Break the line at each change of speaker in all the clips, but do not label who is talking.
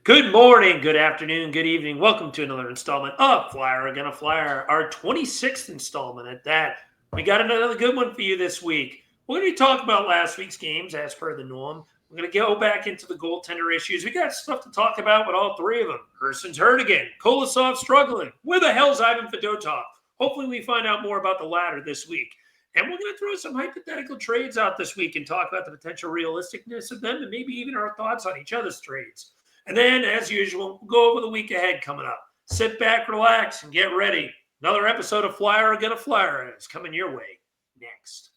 Good morning, good afternoon, good evening. Welcome to another installment of Flyera Gonna Flyer, our 26th installment at that. We got another good one for you this week. We're going to talk about last week's games as per the norm. We're going to go back into the goaltender issues. We got stuff to talk about with all three of them. Hurston's hurt again. Kolosov struggling. Where the hell's Ivan Fedotov? Hopefully we find out more about the latter this week. And we're going to throw some hypothetical trades out this week and talk about the potential realisticness of them and maybe even our thoughts on each other's trades. And then, as usual, we'll go over the week ahead coming up. Sit back, relax, and get ready. Another episode of Flyer Gonna Flyer is coming your way next.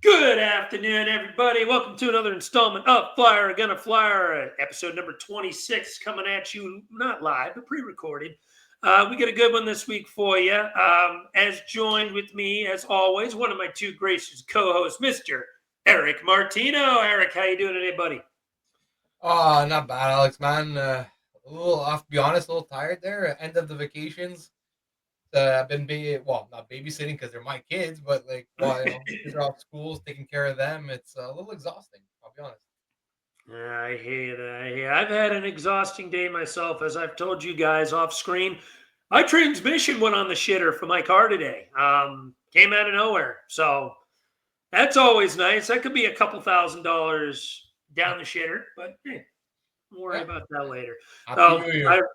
Good afternoon, everybody. Welcome to another installment of Flyer Gonna Flyer, episode number 26, coming at you, not live, but pre-recorded. We got a good one this week for you. As joined with me, as always, one of my two gracious co-hosts, Mr. Eric Martino. Eric, how you doing today, buddy?
Oh, not bad, Alex, man. A little off, to be honest, a little tired there. End of the vacations. I've been not babysitting because they're my kids, but kids are off schools, taking care of them. It's a little exhausting. I'll be honest.
I hear that. I've had an exhausting day myself, as I've told you guys off screen. My transmission went on the shitter for my car today. Came out of nowhere. So that's always nice. That could be a couple $1,000s down the shitter, but hey, we'll worry about that later.
Happy New Year.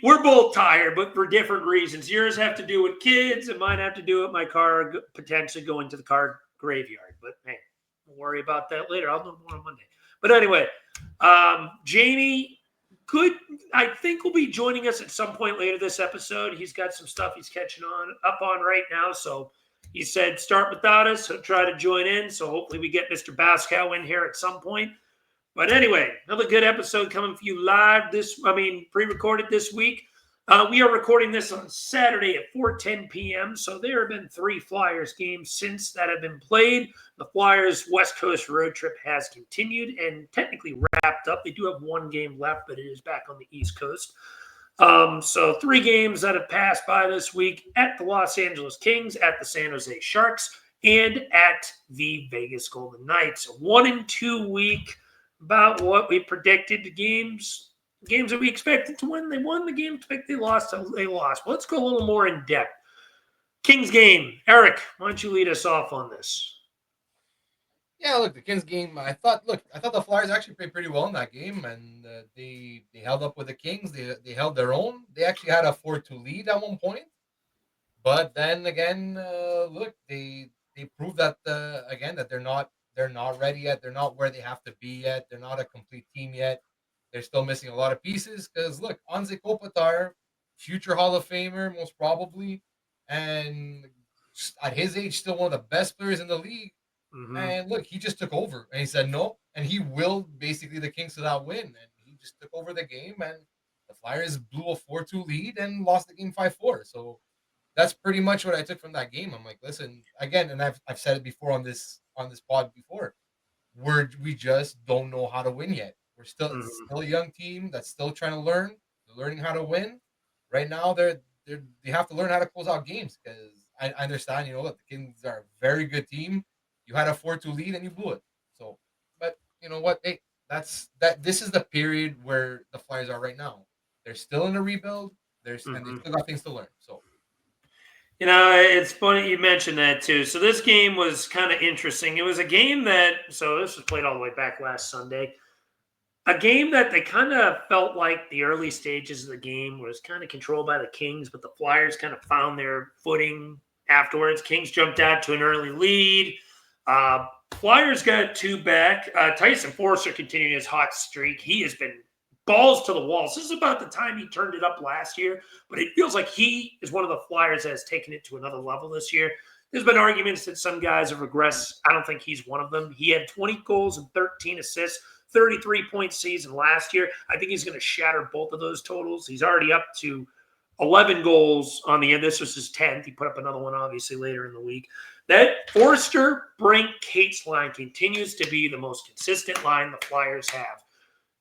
We're both tired, but for different reasons. Yours have to do with kids, and mine have to do with my car potentially going to the car graveyard. But hey, we'll worry about that later. I'll know more on Monday. But anyway, Jamey, I think will be joining us at some point later this episode. He's got some stuff he's catching up on right now, so he said start without us. He'll try to join in, so hopefully we get Mr. Baskow in here at some point. But anyway, another good episode coming for you live pre-recorded this week. We are recording this on Saturday at 4:10 p.m., so there have been 3 Flyers games since that have been played. The Flyers' West Coast road trip has continued and technically wrapped up. They do have 1 game left, but it is back on the East Coast. So 3 games that have passed by this week at the Los Angeles Kings, at the San Jose Sharks, and at the Vegas Golden Knights. 1-2 week. About what we predicted. The games that we expected to win, they won. The games expected they lost, they lost. But let's go a little more in depth. Kings game. Eric, why don't you lead us off on this?
Yeah, look, the Kings game. I thought the Flyers actually played pretty well in that game, and they held up with the Kings. They held their own. They actually had a 4-2 lead at one point, but then again, they proved that again that they're not ready yet. They're not where they have to be yet. They're not a complete team yet. They're still missing a lot of pieces because, look, Anze Kopitar, future Hall of Famer, most probably, and at his age, still one of the best players in the league. Mm-hmm. And look, he just took over, and he said no, and he willed basically the Kings to that win, and he just took over the game, and the Flyers blew a 4-2 lead and lost the game 5-4. So that's pretty much what I took from that game. I'm like, listen, again, and I've said it before on this pod before, we just don't know how to win yet. We're still a young team that's still trying to learn. They're learning how to win. Right now, they have to learn how to close out games because I understand, the Kings are a very good team. You had a 4-2 lead and you blew it. So, but you know what? Hey, this is the period where the Flyers are right now. They're still in a rebuild. And they still got things to learn. So.
It's funny you mentioned that too. So this game was kind of interesting. It was a game this was played all the way back last Sunday. A game that they kind of felt like the early stages of the game was kind of controlled by the Kings, but the Flyers kind of found their footing afterwards. Kings jumped out to an early lead. Flyers got 2 back. Tyson Foerster continuing his hot streak. He has been balls to the walls. This is about the time he turned it up last year, but it feels like he is one of the Flyers that has taken it to another level this year. There's been arguments that some guys have regressed. I don't think he's one of them. He had 20 goals and 13 assists, 33-point season last year. I think he's going to shatter both of those totals. He's already up to 11 goals on the end. This was his 10th. He put up another one, obviously, later in the week. That Foerster, Brink, Cates line continues to be the most consistent line the Flyers have.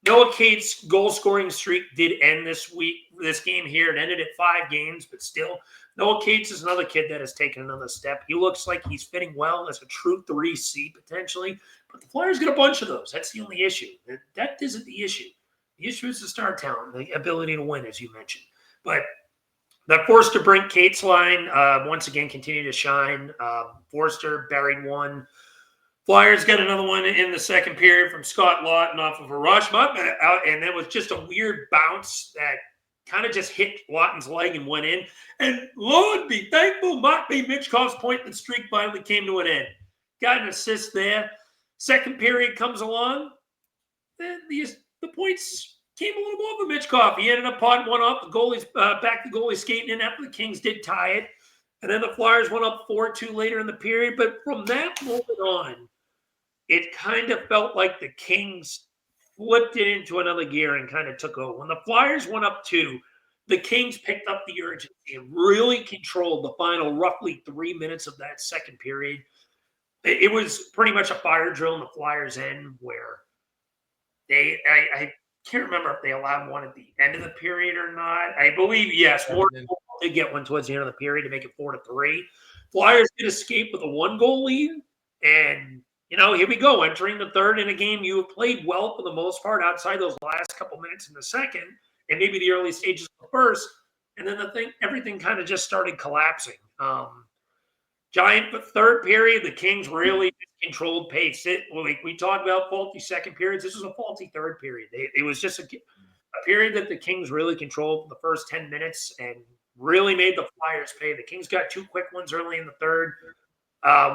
Noah Cates' goal-scoring streak did end this game here. It ended at 5 games, but still, Noah Cates is another kid that has taken another step. He looks like he's fitting well as a true 3C potentially, but the Flyers get a bunch of those. That's the only issue. That isn't the issue. The issue is the star talent, the ability to win, as you mentioned. But the Forster-Brink Cates line once again continued to shine. Forster buried one. Flyers got another one in the second period from Scott Lawton off of a rush, and that was just a weird bounce that kind of just hit Lawton's leg and went in. And Lord be thankful, might be Mitchkov's point, the streak finally came to an end. Got an assist there. Second period comes along. The points came a little more for Mitchkov. He ended up potting one off. The goalie's back. The goalie skating in after the Kings did tie it. And then the Flyers went up 4-2 later in the period. But from that moment on, it kind of felt like the Kings flipped it into another gear and kind of took over. When the Flyers went up 2, the Kings picked up the urgency and really controlled the final roughly 3 minutes of that second period. It was pretty much a fire drill in the Flyers' end where I can't remember if they allowed one at the end of the period or not. I believe, yes, Morgan did get one towards the end of the period to make it 4-3. Flyers did escape with a 1-goal lead, and here we go, entering the third in a game you have played well for the most part outside those last couple minutes in the second and maybe the early stages of the first. And then everything kind of just started collapsing. Giant third period, the Kings really controlled pace. We talked about faulty second periods. This was a faulty third period. It was just a period that the Kings really controlled for the first 10 minutes and really made the Flyers pay. The Kings got 2 quick ones early in the third.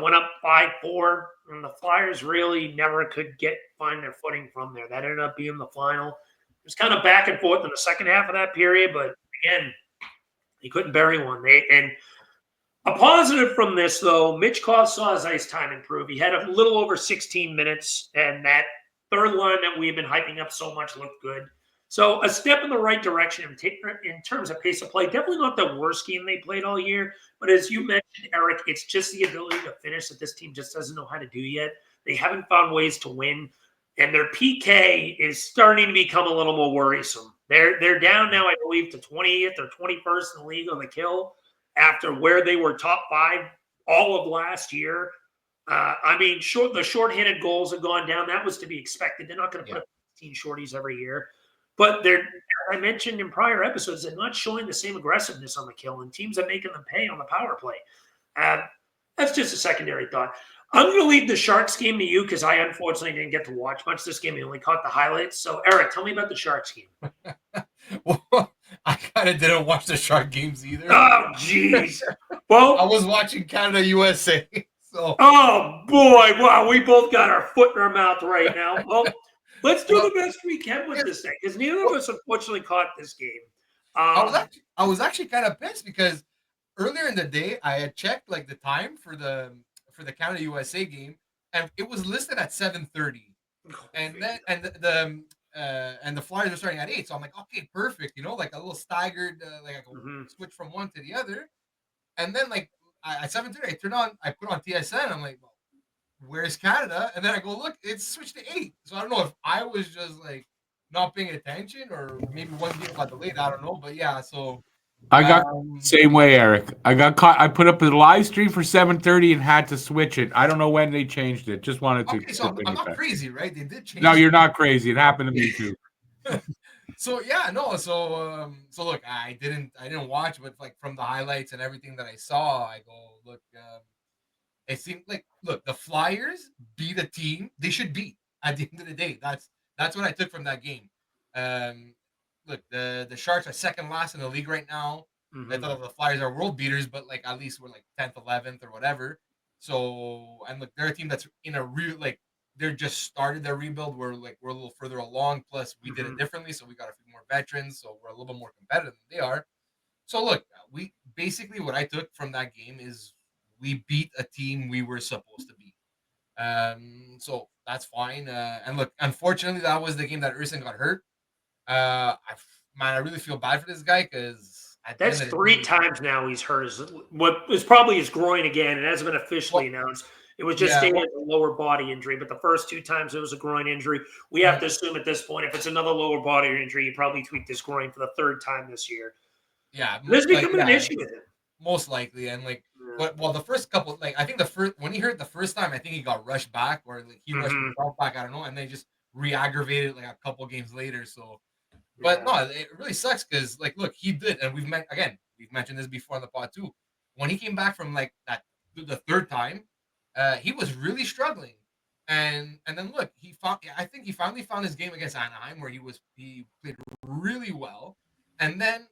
Went up 5-4, and the Flyers really never could find their footing from there. That ended up being the final. It was kind of back and forth in the second half of that period, but again, he couldn't bury one. And a positive from this, though, Mitchkov saw his ice time improve. He had a little over 16 minutes, and that third line that we've been hyping up so much looked good. So a step in the right direction in terms of pace of play. Definitely not the worst game they played all year. But as you mentioned, Eric, it's just the ability to finish that this team just doesn't know how to do yet. They haven't found ways to win. And their PK is starting to become a little more worrisome. They're down now, I believe, to 20th or 21st in the league on the kill after where they were top 5 all of last year. The shorthanded goals have gone down. That was to be expected. They're not going to put up 15 shorties every year. But I mentioned in prior episodes, they're not showing the same aggressiveness on the kill, and teams are making them pay on the power play. That's just a secondary thought. I'm going to leave the Sharks game to you because I unfortunately didn't get to watch much this game. I only caught the highlights. So, Eric, tell me about the Sharks game.
Well, I kind of didn't watch the Shark games either.
Oh, jeez. Well,
I was watching Canada USA. So.
Oh, boy. Wow, we both got our foot in our mouth right now. Well, let's do the best we can with this thing because neither of us unfortunately caught this game.
I was actually kind of pissed because earlier in the day I had checked like the time for the Canada USA game and it was listed at 7:30, and the Flyers are starting at 8. So I'm like, okay, perfect. Like a little staggered, like I can switch from one to the other. And then like at 7:30, I put on TSN. I'm like, well, where's Canada? And then I go, look, it's switched to 8. So I don't know if I was just like not paying attention or maybe one game got delayed. I don't know. But yeah, so
I got same way, Eric. I got caught. I put up the live stream for 7:30 and had to switch it. I don't know when they changed it. Just wanted to.
Okay, so I'm not crazy, right? They did change.
No, you're not crazy. It happened to me too.
So yeah, no. So look, I didn't watch, but like from the highlights and everything that I saw, I go look. It seemed like the Flyers beat a team they should beat at the end of the day. That's what I took from that game. Look, the Sharks are second last in the league right now. I thought the Flyers are world beaters, but like at least we're like 10th, 11th, or whatever. So and look, they're a team that's in a real they're just started their rebuild. We're a little further along. Plus, we did it differently, so we got a few more veterans, so we're a little bit more competitive than they are. So look, we basically what I took from that game is we beat a team we were supposed to beat. So that's fine. And look, unfortunately, that was the game that Urson got hurt. I really feel bad for this guy because
that's 3 times now he's hurt. What is probably his groin again. It hasn't been officially announced. It was just
Yeah,
stated a lower body injury, but the first 2 times it was a groin injury. We have to assume at this point, if it's another lower body injury, he probably tweaked his groin for the 3rd time this year.
yeah,
This is
like
becoming an issue with him.
most likely. And like,
Yeah.
well, the first couple, like I think the first when he hurt the first time, I think he got rushed back, or like he rushed himself back. I don't know, and they just re-aggravated like a couple games later. So, but no, it really sucks because like, look, he did, and we've mentioned this before on the pod too. When he came back from like that the 3rd time, he was really struggling. And then look, I think he finally found his game against Anaheim where he played really well. And then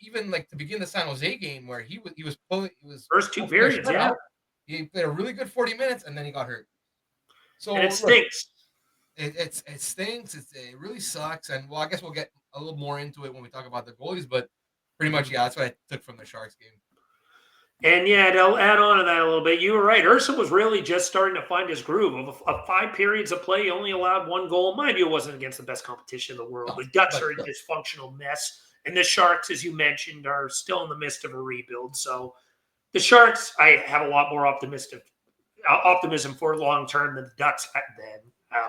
even like to begin the San Jose game where he was
First 2
pulling the
periods,
shut
yeah.
out, he played a really good 40 minutes and then he got hurt. So
And it stinks.
It stinks. It really sucks. And well, I guess we'll get a little more into it when we talk about the goalies, but pretty much, yeah, that's what I took from the Sharks game.
And yeah, to add on to that a little bit, you were right. Ursa was really just starting to find his groove. Of 5 periods of play, he only allowed 1 goal. Mind you, it wasn't against the best competition in the world. The Ducks are a dysfunctional mess. And the Sharks, as you mentioned, are still in the midst of a rebuild. So the Sharks, I have a lot more optimism for long term than the Ducks.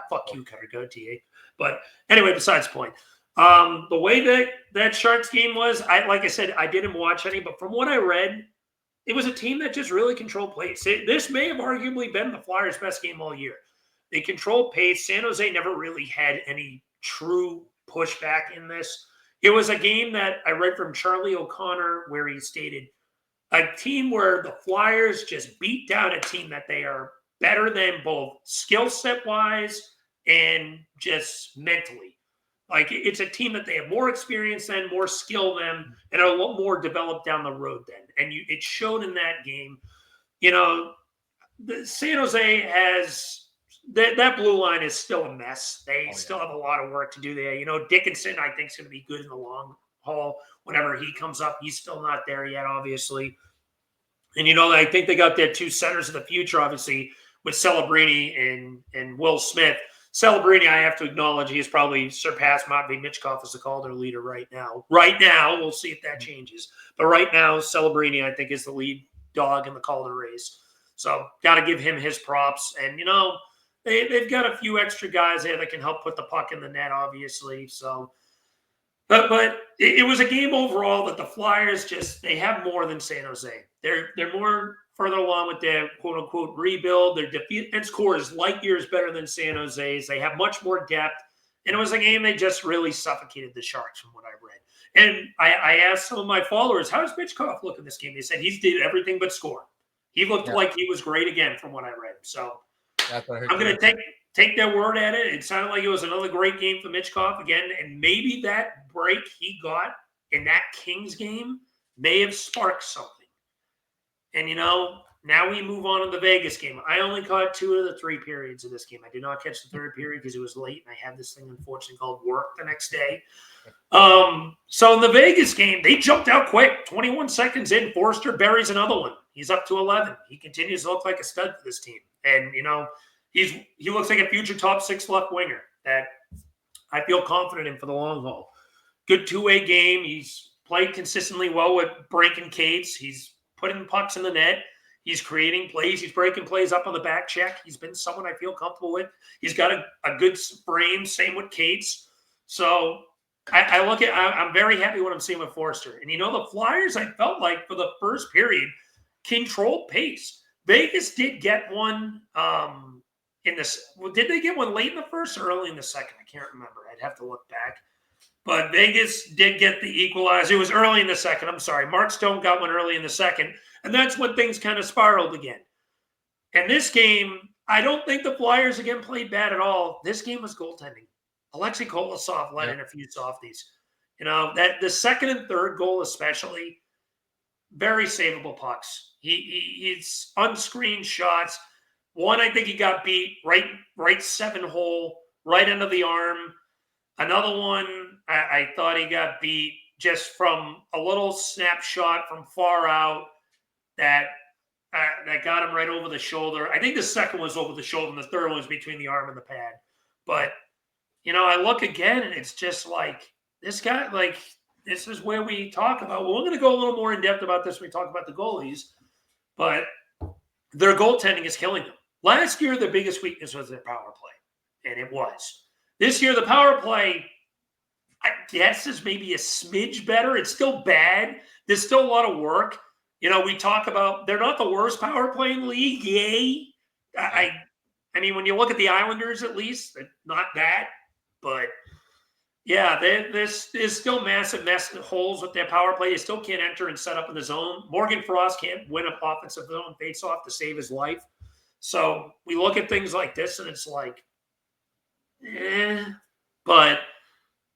Fuck you, Cutter. Go to you. But anyway, besides the point. The way that Sharks game was, like I said, I didn't watch any, but from what I read, it was a team that just really controlled pace. This may have arguably been the Flyers' best game all year. They controlled pace. San Jose never really had any true pushback in this. It was a game that I read from Charlie O'Connor where he stated a team where the Flyers just beat down a team that they are better than both skill set wise and just mentally. Like it's a team that they have more experience than, more skill than, and are a lot more developed down the road than. And it showed in that game. You know, the San Jose has that blue line is still a mess. They still have a lot of work to do there. You know, Dickinson, I think, is going to be good in the long haul. Whenever he comes up, he's still not there yet, obviously. And you know, I think they got their 2 centers of the future, obviously, with Celebrini and Will Smith. Celebrini, I have to acknowledge, he has probably surpassed Matvei Michkov as the Calder leader right now. Right now, we'll see if that changes. But right now, Celebrini, I think, is the lead dog in the Calder race. So, got to give him his props. And, you know, they've got a few extra guys there that can help put the puck in the net, obviously. So, but it was a game overall that the Flyers they have more than San Jose. They're more further along with their quote-unquote rebuild. Their defense core is light years better than San Jose's. They have much more depth. And it was a game they just really suffocated the Sharks from what I read. And I asked some of my followers, how does Michkov look in this game? They said he did everything but score. He looked like he was great again from what I read. So
That's what I heard.
I'm going to take their word at it. It sounded like it was another great game for Michkov again. And maybe that break he got in that Kings game may have sparked something. And, you know, now we move on to the Vegas game. I only caught 2 of the 3 periods of this game. I did not catch the 3rd period because it was late, and I had this thing, unfortunately, called work the next day. So in the Vegas game, they jumped out quick. 21 seconds in, Forster buries another one. He's up to 11. He continues to look like a stud for this team. And, you know, he looks like a future top 6 left winger that I feel confident in for the long haul. Good 2-way game. He's played consistently well with breaking Cates. He's putting pucks in the net. He's creating plays. He's breaking plays up on the back check. He's been someone I feel comfortable with. He's got a good frame. Same with Cates. So I'm very happy what I'm seeing with Forster. And, you know, the Flyers, I felt like for the first period, controlled pace. Vegas did get one in this. Well, did they get one late in the first or early in the second? I can't remember. I'd have to look back. But Vegas did get the equalizer. It was early in the second. I'm sorry. Mark Stone got one early in the second. And that's when things kind of spiraled again. And this game, I don't think the Flyers again played bad at all. This game was goaltending. Alexei Kolosov let in a few softies. You know, that the second and third goal especially, very savable pucks. He's unscreened shots. One, I think he got beat right 7 hole, right under the arm. Another one, I thought he got beat just from a little snapshot from far out that got him right over the shoulder. I think the second was over the shoulder, and the third one was between the arm and the pad. But, you know, I look again, and it's just like, this guy, like, this is where we talk about, well, we're going to go a little more in depth about this when we talk about the goalies, but their goaltending is killing them. Last year, the biggest weakness was their power play, and it was. This year, the power play, I guess, is maybe a smidge better. It's still bad. There's still a lot of work. We talk about they're not the worst power play in the league. Yay. I mean, when you look at the Islanders, at least, they're not that. But, yeah, there's still massive holes with their power play. They still can't enter and set up in the zone. Morgan Frost can't win an offensive zone face-off to save his life. So we look at things like this, and it's like, But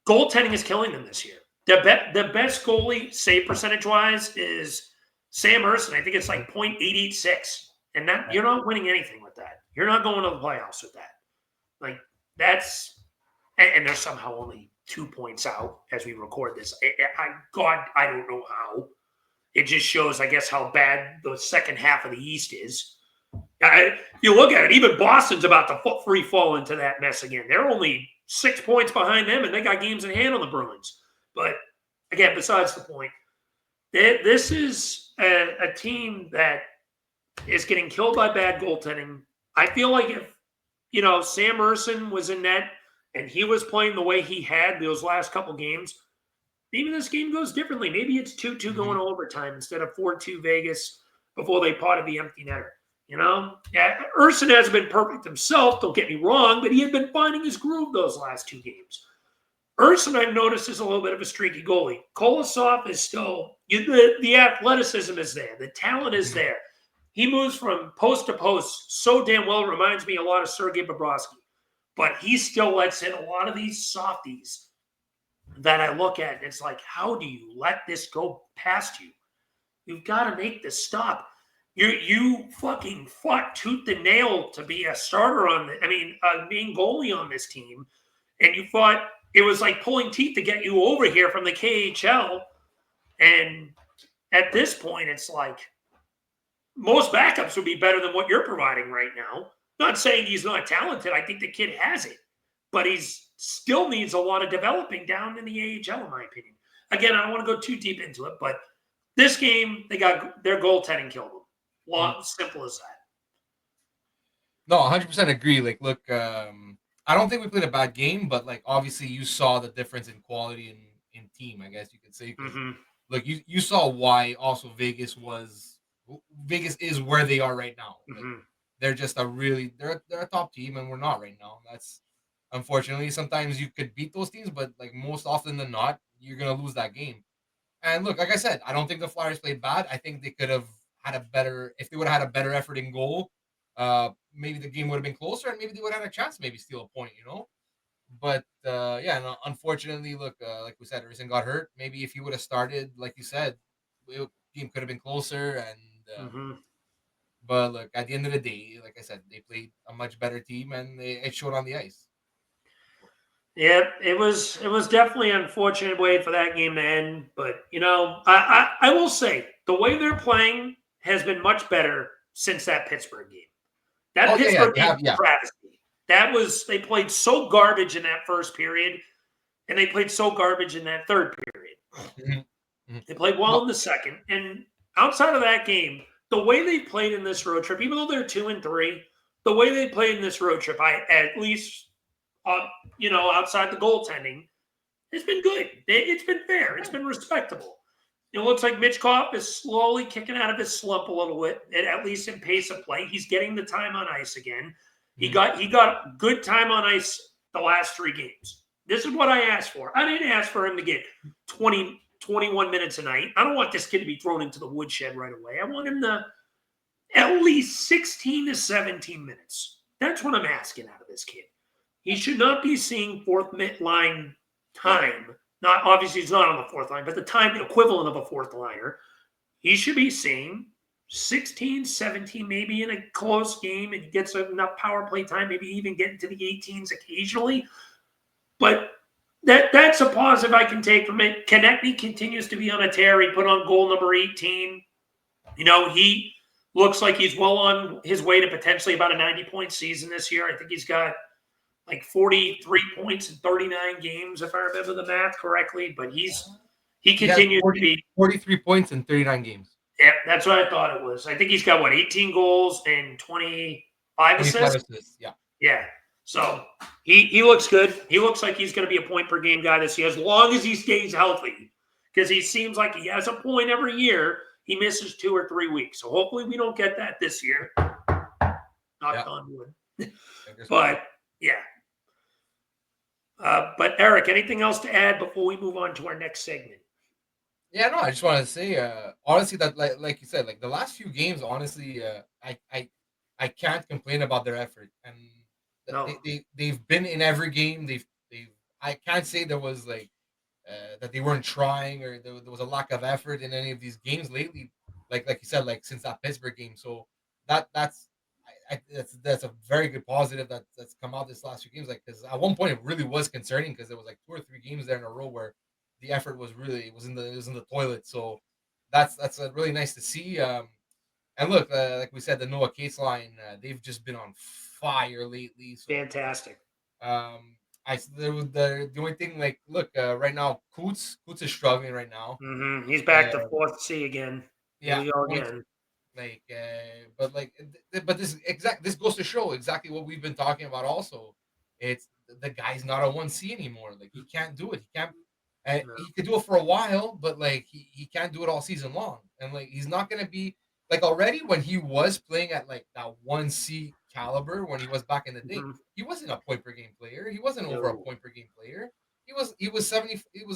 goaltending is killing them this year. The best goalie, save percentage-wise, is Sam Ersson. I think it's like .886. And you're not winning anything with that. You're not going to the playoffs with that. Like, that's – and they're somehow only 2 points out as we record this. I don't know how. It just shows, I guess, how bad the second half of the East is. If you look at it, even Boston's about to free fall into that mess again. They're only 6 points behind them, and they got games in hand on the Bruins. But, again, besides the point, this is a team that is getting killed by bad goaltending. I feel like if, Sam Ersson was in net and he was playing the way he had those last couple games, maybe this game goes differently. Maybe it's 2-2 going to overtime instead of 4-2 Vegas before they potted the empty netter. Yeah, Ersson hasn't been perfect himself, don't get me wrong, but he had been finding his groove those last 2 games. Ersson, I've noticed, is a little bit of a streaky goalie. Kolosov is still, the athleticism is there. The talent is there. He moves from post to post so damn well. It reminds me a lot of Sergei Bobrovsky. But he still lets in a lot of these softies that I look at, and it's like, how do you let this go past you? You've got to make this stop. You fucking fought tooth and nail to be a starter being goalie on this team, and you fought. It was like pulling teeth to get you over here from the KHL, and at this point, it's like most backups would be better than what you're providing right now. Not saying he's not talented. I think the kid has it, but he's still needs a lot of developing down in the AHL, in my opinion. Again, I don't want to go too deep into it, but this game, their goaltending killed them. Simple as that.
No, 100% agree. Like, look, I don't think we played a bad game, but like obviously you saw the difference in quality in team, I guess you could say. Look, you saw why also Vegas is where they are right now. Like, they're just they're a top team, and we're not right now. That's unfortunately, sometimes you could beat those teams, but like most often than not, you're gonna lose that game. And look, like I said, I don't think the Flyers played bad. I think they could have had if they would have had a better effort in goal, maybe the game would have been closer, and maybe they would have had a chance to maybe steal a point, But no, unfortunately, look, like we said, Ersson got hurt. Maybe if he would have started, like you said, the game could have been closer. And but look, at the end of the day, like I said, they played a much better team, and it showed on the ice.
Yeah, it was definitely an unfortunate way for that game to end. But I will say the way they're playing has been much better since that Pittsburgh game. That Pittsburgh game was travesty. They played so garbage in that first period, and they played so garbage in that third period. They played well in the second, and outside of that game, the way they played in this road trip, even though they're 2-3, the way they played in this road trip, at least. Outside the goaltending, it's been good. It's been fair. It's been respectable. It looks like Mitch Kopp is slowly kicking out of his slump a little bit, at least in pace of play. He's getting the time on ice again. He got good time on ice the last 3 games. This is what I asked for. I didn't ask for him to get 20, 21 minutes a night. I don't want this kid to be thrown into the woodshed right away. I want him to at least 16 to 17 minutes. That's what I'm asking out of this kid. He should not be seeing fourth line time. Obviously, he's not on the fourth line, but the time equivalent of a fourth liner. He should be seeing 16, 17, maybe in a close game, and he gets enough power play time, maybe even get into the 18s occasionally. But that's a positive I can take from it. Konechny continues to be on a tear. He put on goal number 18. He looks like he's well on his way to potentially about a 90-point season this year. I think he's got like 43 points in 39 games, if I remember the math correctly. But he continues to be
43 points in 39 games.
Yeah, that's what I thought it was. I think he's got 18 goals and 20 5
25
assists.
assists. Yeah.
Yeah. So he looks good. He looks like he's going to be a point per game guy this year, as long as he stays healthy. Because he seems like he has a point every year. He misses 2 or 3 weeks. So hopefully we don't get that this year. Knock on wood. But yeah. But Eric, anything else to add before we move on to our next segment?
Yeah, no, I just wanted to say, honestly, that like you said, like the last few games, honestly, I can't complain about their effort, and
No.
they've been in every game. They've I can't say there was like that they weren't trying or there was a lack of effort in any of these games lately. Like you said, like since that Pittsburgh game. So that's a very good positive that's come out this last few games. Like because at one point it really was concerning because there was like 2 or 3 games there in a row where the effort was really it was in the toilet. So that's really nice to see. And look, like we said, the Noah Cates line, they've just been on fire lately. So
Fantastic.
there was the only thing like look right now, Coots is struggling right now.
Mm-hmm. He's back to
Uh,
4th C again. Here
yeah,
we go again.
like but this goes to show exactly what we've been talking about. Also, it's the guy's not a 1C anymore. Like he can't do it. He can't.
No.
He could do it for a while, but like he can't do it all season long. And like he's not gonna be like already when he was playing at like that 1C caliber when he was back in the day,
Mhm.
he wasn't a point per game player. He wasn't over a
No.
point per game player. He was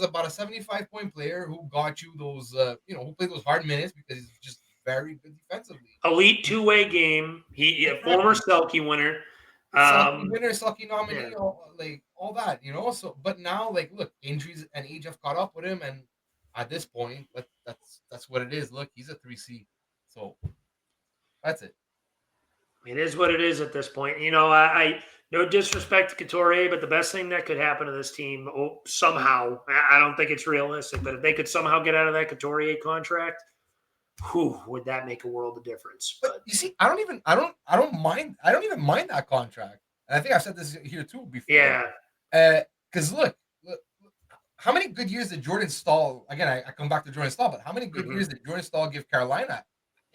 about a 75 point player who got you those who played those hard minutes because he's just very good defensively.
Elite 2-way game. He a former Selkie winner.
Selkie winner, Selkie nominee,
Yeah.
all that, So, but now, like, look, injuries and age have caught up with him, and at this point, that's what it is. Look, he's a 3C, so that's it.
It is what it is at this point. I no disrespect to Couturier, but the best thing that could happen to this team somehow, I don't think it's realistic, but if they could somehow get out of that Couturier contract, would that make a world of difference?
But you see, I don't even mind that contract. And I think I've said this here too before.
Yeah.
Because look, how many good years did Jordan Stahl? Again, I come back to Jordan Stahl, but how many good years did Jordan Stahl give Carolina?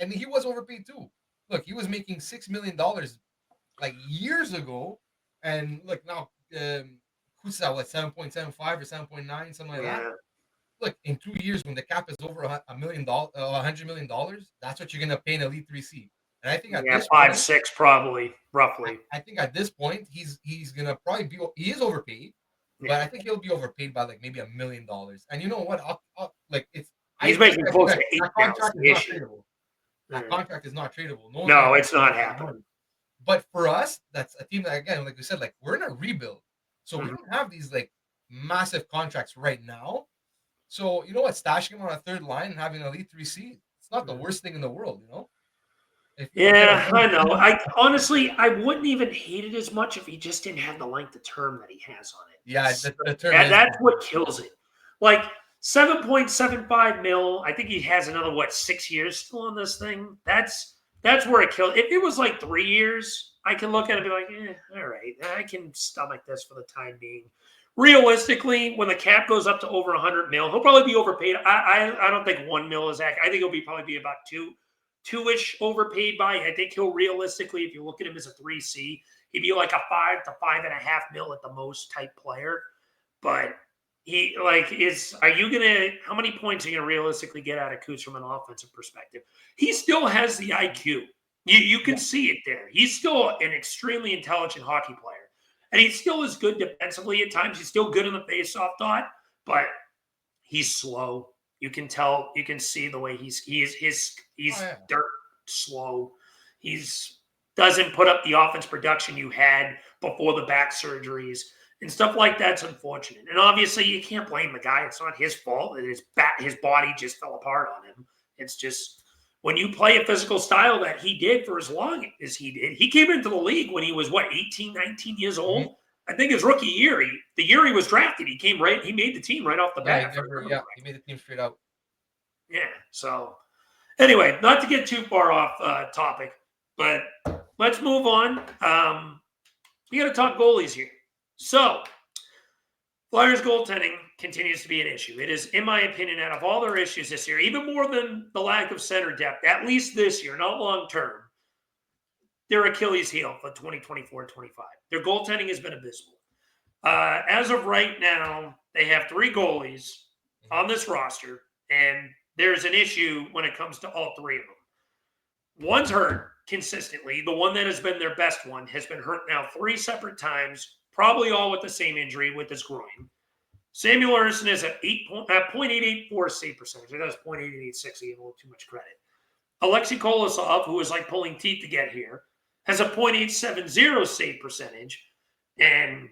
And he was overpaid too. Look, he was making $6 million like years ago, and look now, who's that? What 7.75 or 7.9, something like that. Look, in 2 years when the cap is over $100 million, that's what you're gonna pay an elite 3C. And I think at this
5-6 probably roughly.
I think at this point he's gonna probably be he is overpaid, but I think he'll be overpaid by like maybe $1 million. And you know what? I'll like it's
he's making close to 8
that contract is not tradable. That contract is not tradable.
No, it's not happening.
But for us, that's a team that again, like we said, like we're in a rebuild, so we don't have these like massive contracts right now. So you know what? Stashing him on a third line and having an elite 3C, it's not the worst thing in the world,
Yeah, I know. I honestly, I wouldn't even hate it as much if he just didn't have the length of term that he has on it.
Yeah, the term
that's what kills it. Like 7.75 mil. I think he has another 6 years still on this thing. That's where it kills. If it was like 3 years, I can look at it and be like, all right, I can stomach this for the time being. Realistically, when the cap goes up to over 100 mil, he'll probably be overpaid. I don't think 1 mil is accurate. I think he'll probably be about two-ish overpaid by. I think he'll realistically, if you look at him as a 3C, he'd be like a 5 to 5.5 mil at the most type player. But how many points are you gonna realistically get out of Coots from an offensive perspective? He still has the IQ. You can see it there. He's still an extremely intelligent hockey player. And he still is good defensively at times. He's still good in the faceoff dot, but he's slow. You can tell. You can see the way he's dirt slow. He's doesn't put up the offense production you had before the back surgeries and stuff like that's unfortunate. And obviously, you can't blame the guy. It's not his fault. His body just fell apart on him. It's just when you play a physical style that he did for as long as he did, he came into the league when he was, 18, 19 years old? Mm-hmm. I think his rookie year, the year he was drafted, he made the team right off the bat.
He made the team straight out.
Yeah, so anyway, not to get too far off topic, but let's move on. We got to talk goalies here. So, Flyers goaltending continues to be an issue. It is, in my opinion, out of all their issues this year, even more than the lack of center depth, at least this year, not long term, their Achilles heel for 2024-25. Their goaltending has been abysmal. As of right now, they have 3 goalies on this roster, and there's an issue when it comes to all 3 of them. One's hurt consistently. The one that has been their best one has been hurt now 3 separate times, probably all with the same injury with his groin. Samuel Ersson is at 0.884 save percentage. I thought it was 0.886. He gave a little too much credit. Alexei Kolosov, who is like pulling teeth to get here, has a 0.870 save percentage. And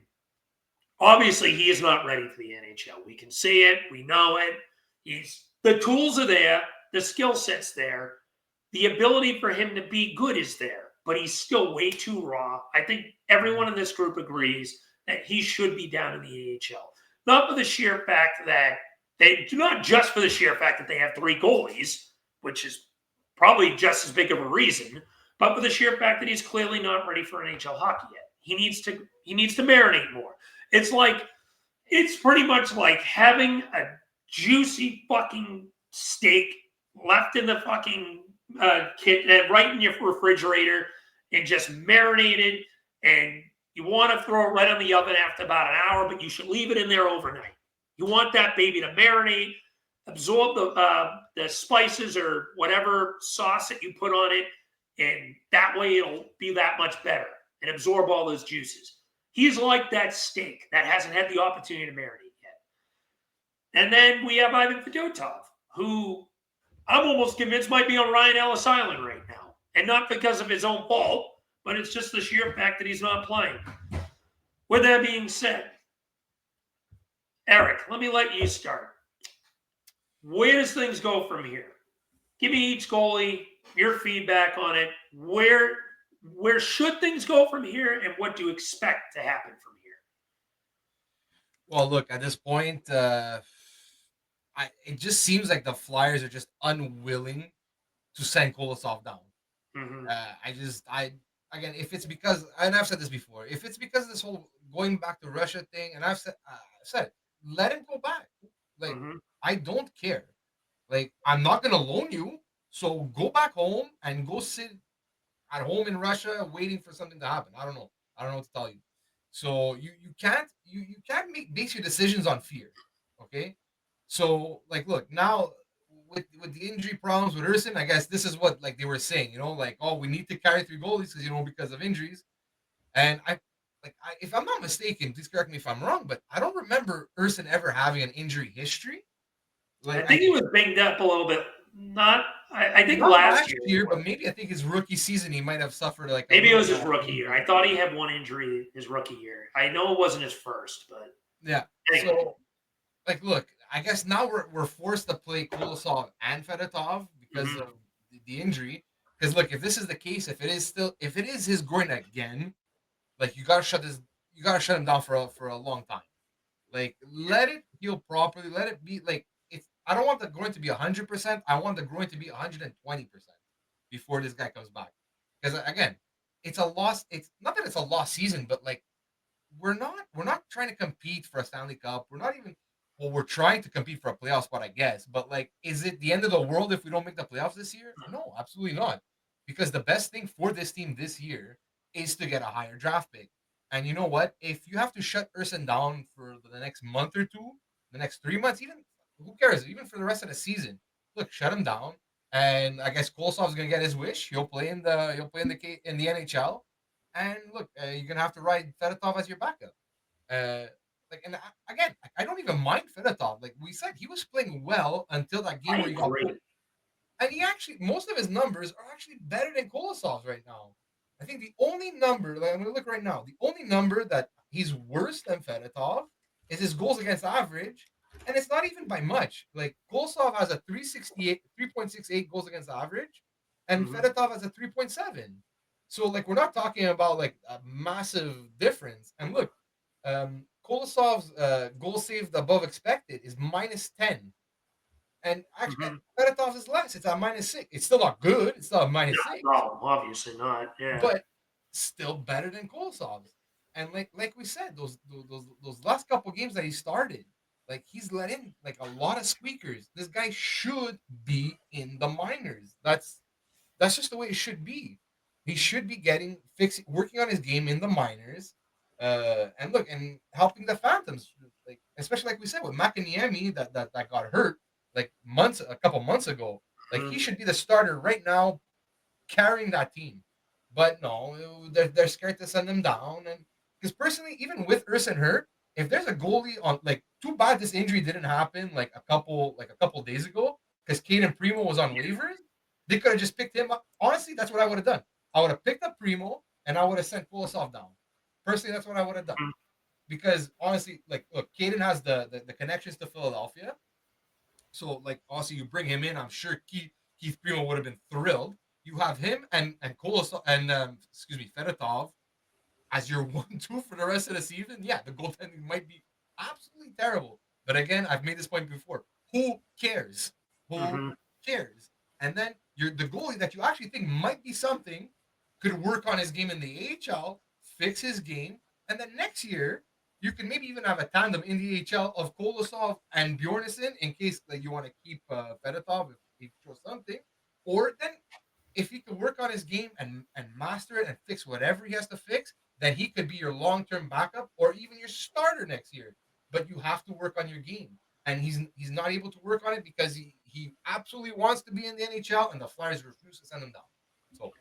obviously, he is not ready for the NHL. We can see it. We know it. The tools are there. The skill set's there. The ability for him to be good is there. But he's still way too raw. I think everyone in this group agrees that he should be down in the AHL. Not for the sheer fact that not just for the sheer fact that they have 3 goalies, which is probably just as big of a reason, but for the sheer fact that he's clearly not ready for NHL hockey yet. He needs to marinate more. It's pretty much like having a juicy fucking steak left in the fucking kit, right in your refrigerator, and just marinated, and you want to throw it right on the oven after about an hour, but you should leave it in there overnight. You want that baby to marinate, absorb the spices or whatever sauce that you put on it, and that way it'll be that much better and absorb all those juices. He's like that steak that hasn't had the opportunity to marinate yet. And then we have Ivan Fedotov, who I'm almost convinced might be on Ryan Ellis Island right now. And not because of his own fault, but it's just the sheer fact that he's not playing. With that being said, Eric, let me let you start. Where does things go from here? Give me each goalie, your feedback on it. Where should things go from here, and what do you expect to happen from here?
Well, look, at this point, it just seems like the Flyers are just unwilling to send Kolosov down.
Mm-hmm.
Again, if it's because, and I've said this before, if it's because of this whole going back to Russia thing, and I've said, let him go back. Like, I don't care. Like, I'm not gonna loan you, so go back home and go sit at home in Russia waiting for something to happen. I don't know what to tell you. So you can't base your decisions on fear. Okay. So like, look, now with the injury problems with Ersson, I guess this is what like they were saying, like, oh, we need to carry 3 goalies because of injuries. And if I'm not mistaken, please correct me if I'm wrong, but I don't remember Ersson ever having an injury history.
Like, I think he was banged up a little bit. I think last year,
but maybe I think his rookie season he might have suffered like.
Maybe it was his rookie year. I thought he had one injury his rookie year. I know it wasn't his first, but
yeah. Anyway. So, like, look, I guess now we're forced to play Kolosov and Fedotov because of the injury. Because look, if this is the case, if it is his groin again, like you gotta shut him down for a long time. Like, let it heal properly. Let it be like. I don't want the groin to be 100%. I want the groin to be 120% before this guy comes back. Because again, it's a loss. It's not that it's a lost season, but like we're not trying to compete for a Stanley Cup. We're trying to compete for a playoff spot, I guess. But like, is it the end of the world if we don't make the playoffs this year? No, absolutely not. Because the best thing for this team this year is to get a higher draft pick. And you know what? If you have to shut Ersson down for the next month or two, the next 3 months, even. Who cares? Even for the rest of the season, look, shut him down, and I guess Kolosov's gonna get his wish. He'll play in the NHL, and look, you're gonna have to ride Fedotov as your backup. Again, I don't even mind Fedotov. Like we said, he was playing well until that game where he got pulled. And he actually, most of his numbers are actually better than Kolosov's right now. I think the only number, like I'm gonna look right now, the only number that he's worse than Fedotov is his goals against average. And it's not even by much. Like Kolosov has a 3.68 goals against average, and Fedotov has a 3.7. So like we're not talking about like a massive difference. And look, Kolosov's goal saved above expected is -10, and actually Fedotov's is less. It's at -6. It's still not good. It's still a -6.
No, obviously not. Yeah,
but still better than Kolosov's. And like we said, those last couple games that he started. Like he's let in like a lot of squeakers. This guy should be in the minors. That's just the way it should be. He should be working on his game in the minors, and helping the Phantoms, like especially like we said with Makaniemi that got hurt like a couple months ago. Like he should be the starter right now, carrying that team. But no, they're scared to send him down, and because personally, even with Urson hurt, if there's a goalie on, like, too bad this injury didn't happen like a couple days ago because Caden Primo was on waivers. They could have just picked him up. Honestly, that's what I would have done. I would have picked up Primo and I would have sent Kulisov down. Personally, that's what I would have done. Because honestly, like, look, Caden has the connections to Philadelphia. So, like, honestly, you bring him in, I'm sure Keith Primo would have been thrilled. You have him and Kulisov and Fedotov as your 1-2 for the rest of the season. Yeah, the goaltending might be absolutely terrible. But again, I've made this point before. Who cares? Who cares? And then the goalie that you actually think might be something could work on his game in the AHL, fix his game, and then next year you can maybe even have a tandem in the AHL of Kolosov and Bjornsson in case you want to keep Fedotov if he shows something. Or then if he could work on his game and master it and fix whatever he has to fix, then he could be your long-term backup or even your starter next year. But you have to work on your game. And he's not able to work on it because he absolutely wants to be in the NHL, and the Flyers refuse to send him down. So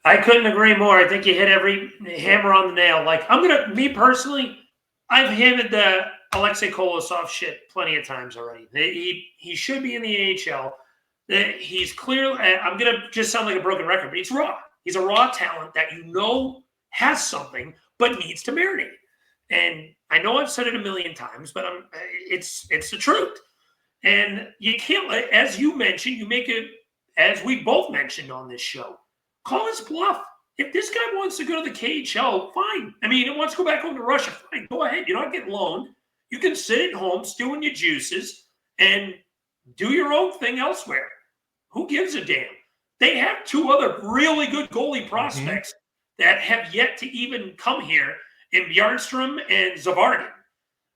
I couldn't agree more. I think you hit every hammer on the nail. Like, me personally, I've hammered the Alexei Kolosov shit plenty of times already. He should be in the AHL. He's clearly, I'm going to just sound like a broken record, but he's raw. He's a raw talent that has something, but needs to marinate. And I know I've said it a million times, but it's the truth. And you can't, as you mentioned, you make it, as we both mentioned on this show, call his bluff. If this guy wants to go to the KHL, fine. I mean, he wants to go back home to Russia, fine. Go ahead. You're not getting loaned. You can sit at home, stewing your juices, and do your own thing elsewhere. Who gives a damn? They have two other really good goalie prospects that have yet to even come here in Bjornstrom and Zavargin.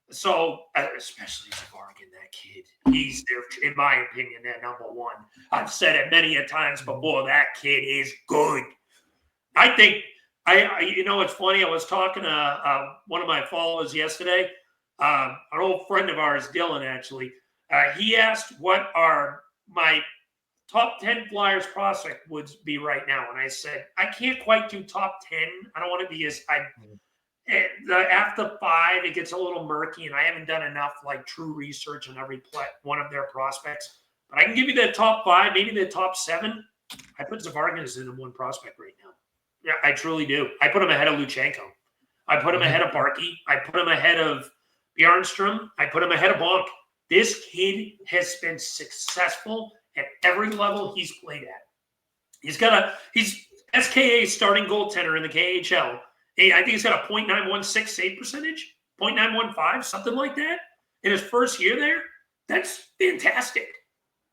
So, especially Zavargin, that kid. He's there, in my opinion, that number one. I've said it many a times before. That kid is good. I think, it's funny. I was talking to one of my followers yesterday, an old friend of ours, Dylan, actually. He asked what are my top 10 Flyers prospect would be right now. And I said, I can't quite do top 10. I don't want to be after 5, it gets a little murky, and I haven't done enough true research on every one of their prospects. But I can give you the top 5, maybe the top 7. I put Zavargin as the number 1 prospect right now. Yeah, I truly do. I put him ahead of Luchenko. I put him ahead of Barkey. I put him ahead of Bjornstrom. I put him ahead of Bonk. This kid has been successful at every level he's played at. He's SKA starting goaltender in the KHL. I think he's got a .916 save percentage, .915, something like that, in his first year there. That's fantastic.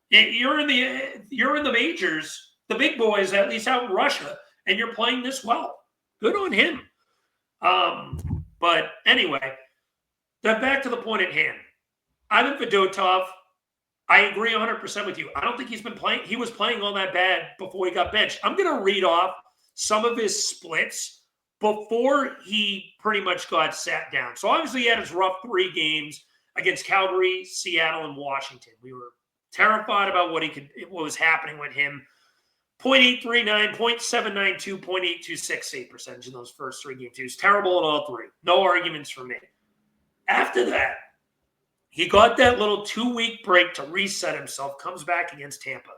You're in the majors, the big boys, at least out in Russia, and you're playing this well. Good on him. But anyway, back to the point at hand. Ivan Fedotov, I agree 100% with you. I don't think he was playing all that bad before he got benched. I'm going to read off some of his splits before he pretty much got sat down. So obviously he had his rough 3 games against Calgary, Seattle, and Washington. We were terrified about what was happening with him. .839, .792, .826 save percentage in those first 3 games. He was terrible in all 3. No arguments from me. After that, he got that little 2-week break to reset himself, comes back against Tampa.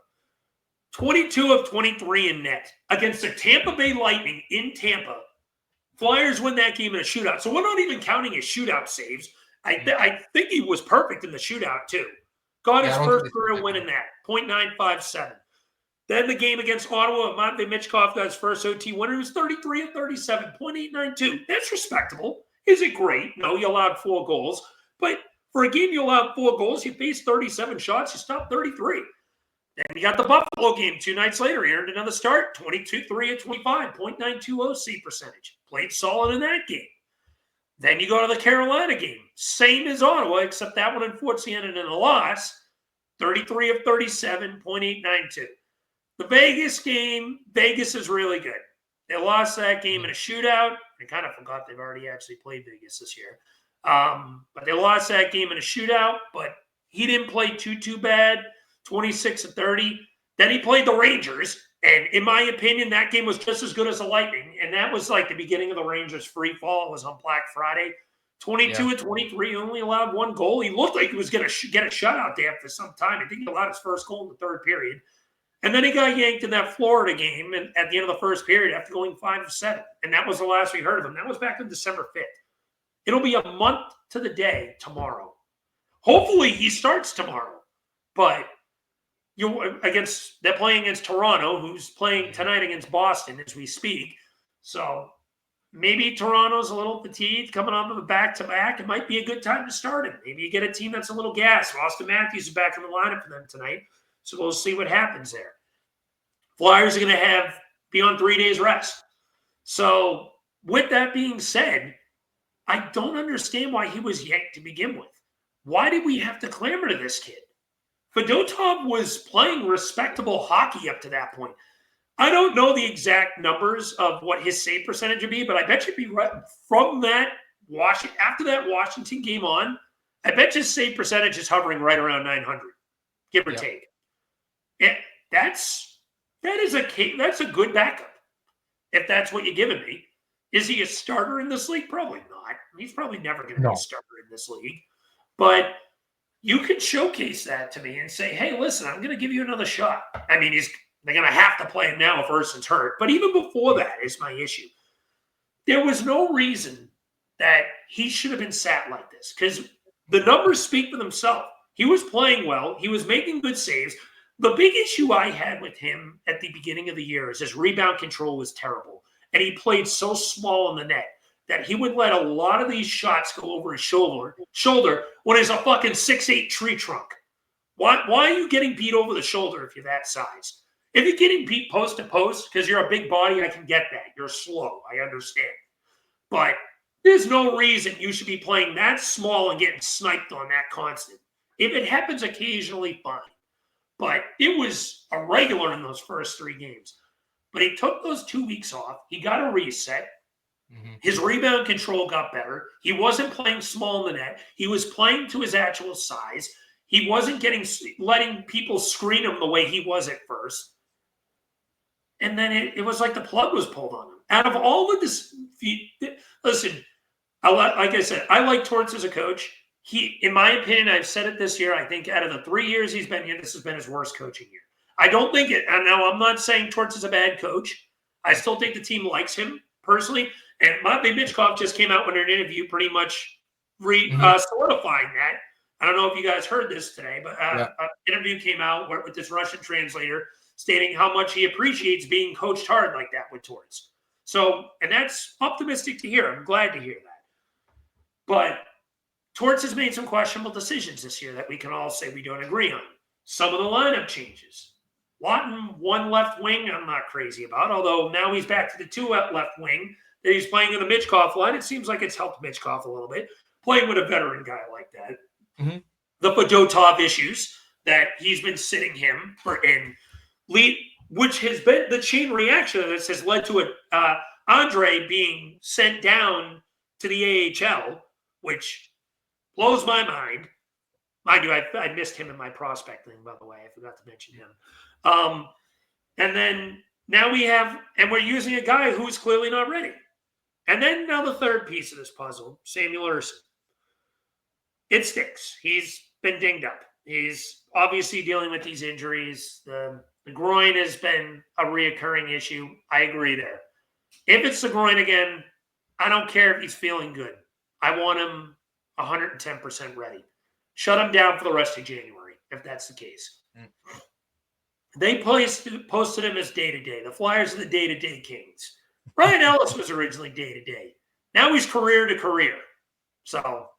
22 of 23 in net. Against the Tampa Bay Lightning in Tampa, Flyers win that game in a shootout. So we're not even counting his shootout saves. I think he was perfect in the shootout, too. Got his first career win in that, .957. Then the game against Ottawa, Matvei Michkov got his first OT winner. He was 33 of 37, .892. That's respectable. Is it great? No, you allowed 4 goals. But for a game you allowed 4 goals, you faced 37 shots, you stopped 33. Then you got the Buffalo game 2 nights later. He earned another start, 22-3 of 25, .920 C percentage. Played solid in that game. Then you go to the Carolina game. Same as Ottawa, except that one unfortunately ended in a loss. 33 of 37, .892. The Vegas game, Vegas is really good. They lost that game in a shootout. I kind of forgot they've already actually played Vegas this year. But they lost that game in a shootout, but he didn't play too bad, 26-30. Then he played the Rangers, and in my opinion, that game was just as good as the Lightning, and that was like the beginning of the Rangers' free fall. It was on Black Friday. 22-23, only allowed one goal. He looked like he was going to get a shutout there for some time. I think he allowed his first goal in the third period. And then he got yanked in that Florida game and at the end of the first period after going 5 of 7. And that was the last we heard of him. That was back on December 5th. It'll be a month to the day tomorrow. Hopefully he starts tomorrow. But they're playing against Toronto, who's playing tonight against Boston as we speak. So maybe Toronto's a little fatigued coming off of a back-to-back. It might be a good time to start him. Maybe you get a team that's a little gassed. Austin Matthews is back in the lineup for them tonight. So we'll see what happens there. Flyers are going to be on 3 days rest. So with that being said, I don't understand why he was yanked to begin with. Why did we have to clamor to this kid? Fedotov was playing respectable hockey up to that point. I don't know the exact numbers of what his save percentage would be, but I bet you'd be right from that after that Washington game on, I bet his save percentage is hovering right around 900, give or take. Yeah, that's a good backup. If that's what you're giving me, is he a starter in this league? Probably not. He's probably never going to be a starter in this league. But you can showcase that to me and say, "Hey, listen, I'm going to give you another shot." I mean, they're going to have to play him now if Urson's hurt. But even before that is my issue. There was no reason that he should have been sat like this because the numbers speak for themselves. He was playing well. He was making good saves. The big issue I had with him at the beginning of the year is his rebound control was terrible. And he played so small in the net that he would let a lot of these shots go over his shoulder when he's a fucking 6'8" tree trunk. Why are you getting beat over the shoulder if you're that size? If you're getting beat post to post because you're a big body, I can get that. You're slow. I understand. But there's no reason you should be playing that small and getting sniped on that constant. If it happens occasionally, fine. But it was a regular in those first 3 games. But he took those 2 weeks off. He got a reset. Mm-hmm. His rebound control got better. He wasn't playing small in the net. He was playing to his actual size. He wasn't letting people screen him the way he was at first. And then it was like the plug was pulled on him. Out of all of this, listen, like I said, I like Torts as a coach. He, in my opinion, I've said it this year, I think out of the 3 years he's been here, this has been his worst coaching year. I don't think it, and now I'm not saying Torts is a bad coach. I still think the team likes him personally. And Matvei Michkov just came out with an interview pretty much solidifying that. I don't know if you guys heard this today, but an interview came out with this Russian translator stating how much he appreciates being coached hard like that with Torts. So, and that's optimistic to hear. I'm glad to hear that. But Torts has made some questionable decisions this year that we can all say we don't agree on. Some of the lineup changes. Lawton, one left wing, I'm not crazy about, although now he's back to the 2 left wing that he's playing in the Michkov line. It seems like it's helped Michkov a little bit, playing with a veteran guy like that. Mm-hmm. The Fedotov issues that he's been sitting him which has been the chain reaction of this has led to Andre being sent down to the AHL, which blows my mind. Mind you, I missed him in my prospecting, by the way. I forgot to mention him. And then now we're using a guy who's clearly not ready. And then now the third piece of this puzzle, Samuel Urson. It sticks. He's been dinged up. He's obviously dealing with these injuries. The groin has been a reoccurring issue. I agree there. If it's the groin again, I don't care if he's feeling good. I want him 110% ready. Shut him down for the rest of January, if that's the case. They posted him as day-to-day. The Flyers are the day-to-day kings. Ryan Ellis was originally day-to-day. Now he's career-to-career. So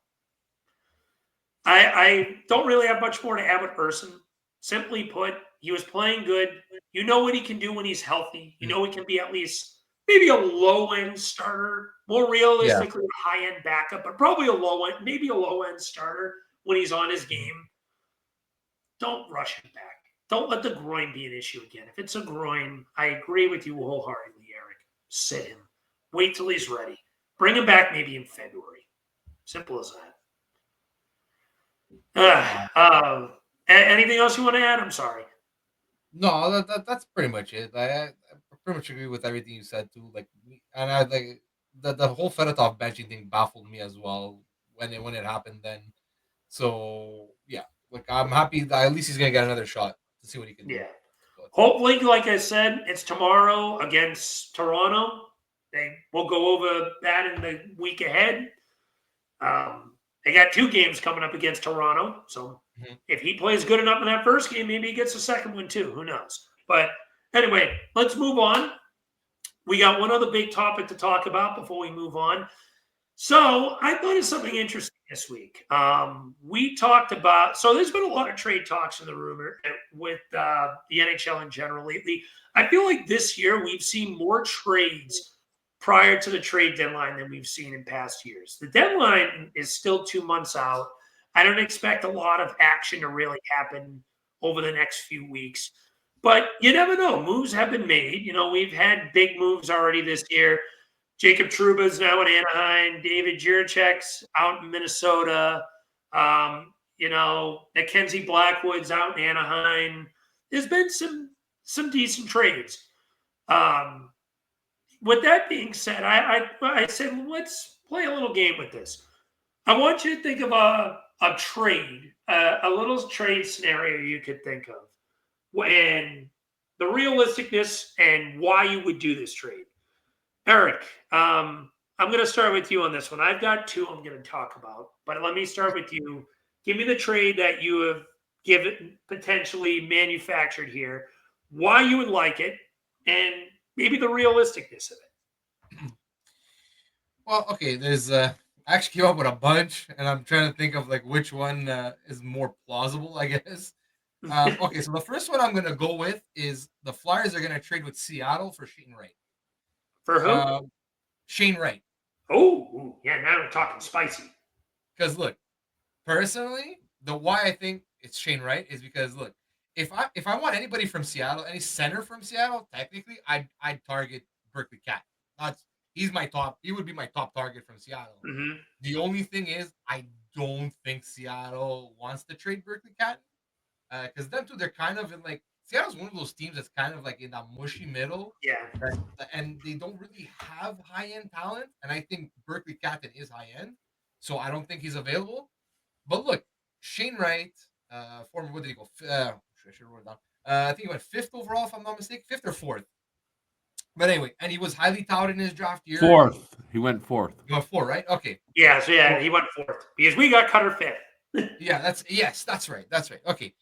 I don't really have much more to add with Urson. Simply put, he was playing good. You know what he can do when he's healthy. You know he can be at least maybe a low-end starter, more realistically a high-end backup, but probably maybe a low-end starter when he's on his game. Don't rush him back. don't let the groin be an issue again. If it's a groin, I agree with you wholeheartedly, Eric. Sit him. Wait till he's ready. Bring him back maybe in February. Simple as that. Anything else you want to add? I'm sorry.
No, that's pretty much it. I pretty much agree with everything you said too. Like, and I like the whole Fedotov benching thing baffled me as well when it happened then. So yeah, like I'm happy that at least he's gonna get another shot to see what he can do.
Yeah.
But,
Hopefully, like I said, it's tomorrow against Toronto. We'll go over that in the week ahead. They got 2 games coming up against Toronto. So if he plays good enough in that first game, maybe he gets the second one too. Who knows? But anyway, let's move on. We got one other big topic to talk about before we move on. So I thought of something interesting this week. We talked about, so there's been a lot of trade talks in the rumor with the NHL in general lately. I feel like this year we've seen more trades prior to the trade deadline than we've seen in past years. The deadline is still 2 months out. I don't expect a lot of action to really happen over the next few weeks. But you never know. Moves have been made. We've had big moves already this year. Jacob Trouba's now in Anaheim. David Jiricek's out in Minnesota. Mackenzie Blackwood's out in Anaheim. There's been some decent trades. With that being said, I said, let's play a little game with this. I want you to think of a trade, a little trade scenario you could think of, and the realisticness and why you would do this trade. Eric, I'm going to start with you on this one. I've got 2 I'm going to talk about, but let me start with you. Give me the trade that you have potentially manufactured here, why you would like it, and maybe the realisticness of it.
well, okay, there's I actually came up with a bunch, and I'm trying to think of like which one is more plausible, I guess. Okay, so the first one I'm gonna go with is the Flyers are gonna trade with Seattle for Shane Wright.
For who?
Shane Wright.
Oh, yeah, now we're talking spicy.
Because look, personally, the why I think it's Shane Wright is because look, if I want anybody from Seattle, any center from Seattle, technically I'd target Berkeley Cat. That's he's my top. He would be my top target from Seattle.
Mm-hmm.
The only thing is I don't think Seattle wants to trade Berkeley Cat because them two they're kind of in like Seattle's one of those teams that's kind of like in that mushy middle.
Yeah.
And they don't really have high end talent. And I think Berkeley Catton is high end, so I don't think he's available. But look, Shane Wright, former what did he go? I should have wrote it down. I think he went 5th overall, if I'm not mistaken, 5th or 4th. But anyway, and he was highly touted in his draft year.
4th. He went 4th.
He went 4, right? Okay.
Yeah, so yeah, he went 4th because we got Cutter 5th.
Yeah, that's right. That's right. Okay.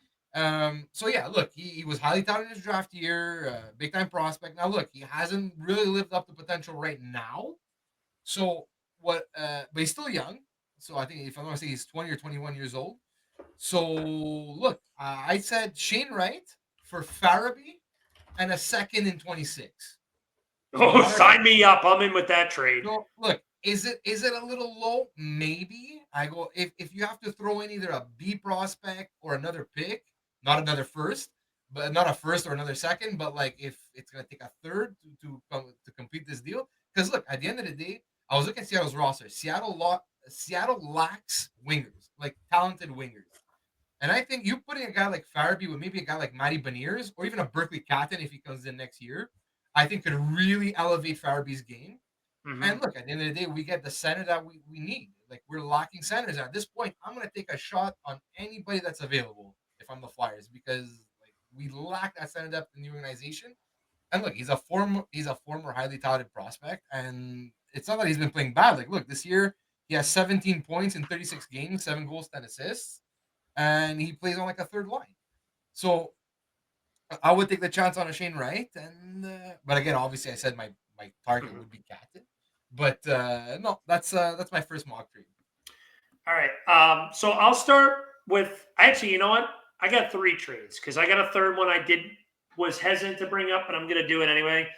So yeah, look, he was highly touted in his draft year, big time prospect. Now look, he hasn't really lived up to potential right now. So but he's still young. So I think if I'm not mistaken, he's 20 or 21 years old. So look, I said Shane Wright for Farabee and a second in 26.
Oh, sign me up. I'm in with that trade.
So look, is it a little low? Maybe. I go if you have to throw in either a B prospect or another pick, not another first, but not a first or another second, but like if it's gonna take a third to complete this deal. Because look, at the end of the day, I was looking at Seattle's roster. Seattle lacks wingers, like talented wingers. And I think you putting a guy like Farabee with maybe a guy like Matty Beniers or even a Berkeley Catton if he comes in next year, I think could really elevate Farabee's game.
Mm-hmm.
And look, at the end of the day, we get the center that we need. Like we're lacking centers. At this point, I'm gonna take a shot on anybody that's available if I'm the Flyers because like we lack that center depth in the organization. And look, he's a former highly touted prospect, and it's not that he's been playing bad. Like, look, this year he has 17 points in 36 games, 7 goals, 10 assists, and he plays on like a third line. So I would take the chance on a Shane Wright, and but again, obviously, I said my target would be Catton. But no, that's my first mock trade.
All right. So I'll start with actually, you know what? I got 3 trades because I got a third one I was hesitant to bring up, but I'm going to do it anyway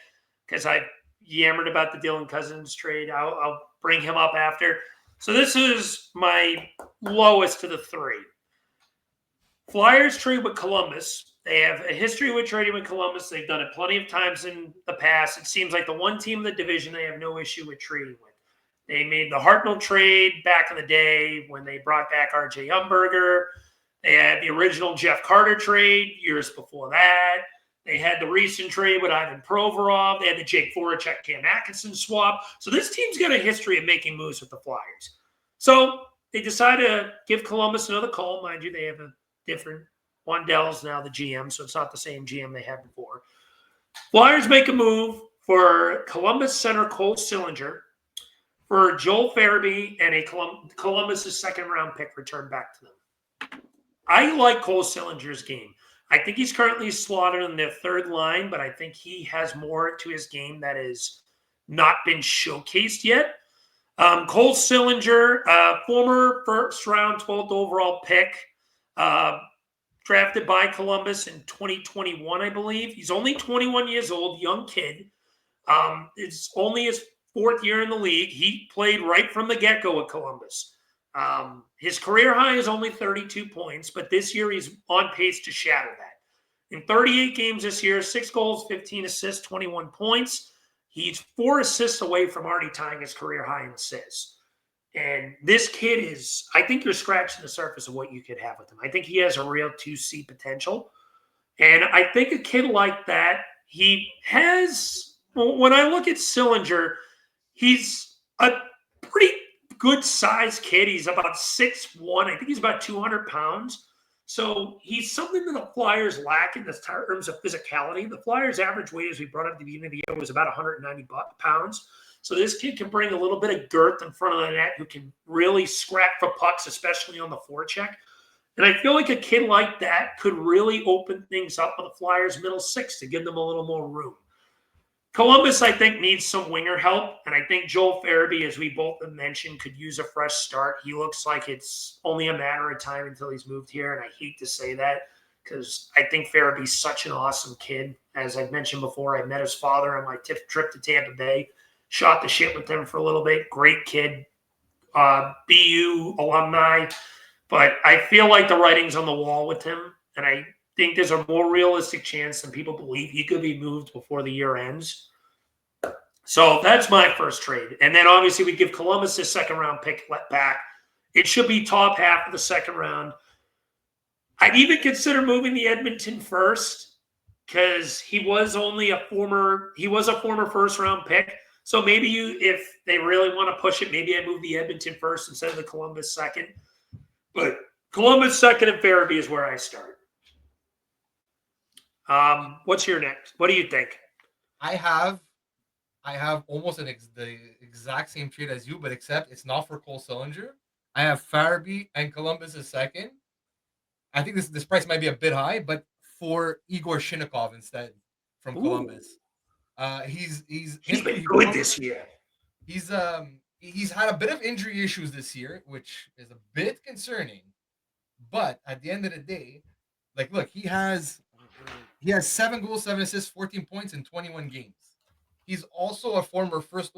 because I yammered about the Dylan Cousins trade. I'll bring him up after. So this is my lowest to the 3. Flyers trade with Columbus. They have a history with trading with Columbus. They've done it plenty of times in the past. It seems like the one team in the division they have no issue with trading with. They made the Hartnell trade back in the day when they brought back R.J. Umberger. They had the original Jeff Carter trade years before that. They had the recent trade with Ivan Provorov. They had the Jake Voracek, Cam Atkinson swap. So this team's got a history of making moves with the Flyers. So they decided to give Columbus another call. Mind you, they have a different Wandell's now the GM, so it's not the same GM they had before. Flyers make a move for Columbus center Cole Sillinger, for Joel Farabee, and a Columbus's second-round pick returned back to them. I like Cole Sillinger's game. I think he's currently slotted in the third line, but I think he has more to his game that has not been showcased yet. Cole Sillinger, former first-round 12th overall pick, drafted by Columbus in 2021, I believe. He's only 21 years old, young kid. It's only his fourth year in the league. He played right from the get-go at Columbus. His career high is only 32 points, but this year he's on pace to shatter that. In 38 games this year, 6 goals, 15 assists, 21 points. He's 4 assists away from already tying his career high in assists. And this kid is, I think you're scratching the surface of what you could have with him. I think he has a real 2C potential. And I think a kid like that, he has, when I look at Sillinger, he's a pretty good sized kid. He's about 6'1". I think he's about 200 pounds. So he's something that the Flyers lack in terms of physicality. The Flyers' average weight, as we brought up at the beginning of the year, was about 190 pounds. So this kid can bring a little bit of girth in front of the net, who can really scrap for pucks, especially on the forecheck. And I feel like a kid like that could really open things up for the Flyers' middle six to give them a little more room. Columbus, I think, needs some winger help, and I think Joel Farabee, as we both have mentioned, could use a fresh start. He looks like it's only a matter of time until he's moved here, and I hate to say that because I think Farabee's such an awesome kid. As I've mentioned before, I met his father on my trip to Tampa Bay, shot the shit with him for a little bit. Great kid, BU alumni, but I feel like the writing's on the wall with him, and I think there's a more realistic chance than people believe he could be moved before the year ends. So that's my first trade. And then obviously we give Columbus his second round pick back. It should be top half of the second round. I'd even consider moving the Edmonton first because he was a former first round pick. So maybe if they really want to push it, maybe I move the Edmonton first instead of the Columbus second. But Columbus second and Farabee is where I start. What's your next? What do you think?
I have almost the exact same trade as you, but except it's not for Cole Sillinger. I have Farabee and Columbus is second. I think this price might be a bit high, but for Igor Shinnikov instead from Columbus. He's
been good this year.
He's had a bit of injury issues this year, which is a bit concerning. But at the end of the day, like, look, he has 7 goals, 7 assists, 14 points in 21 games. He's also a former first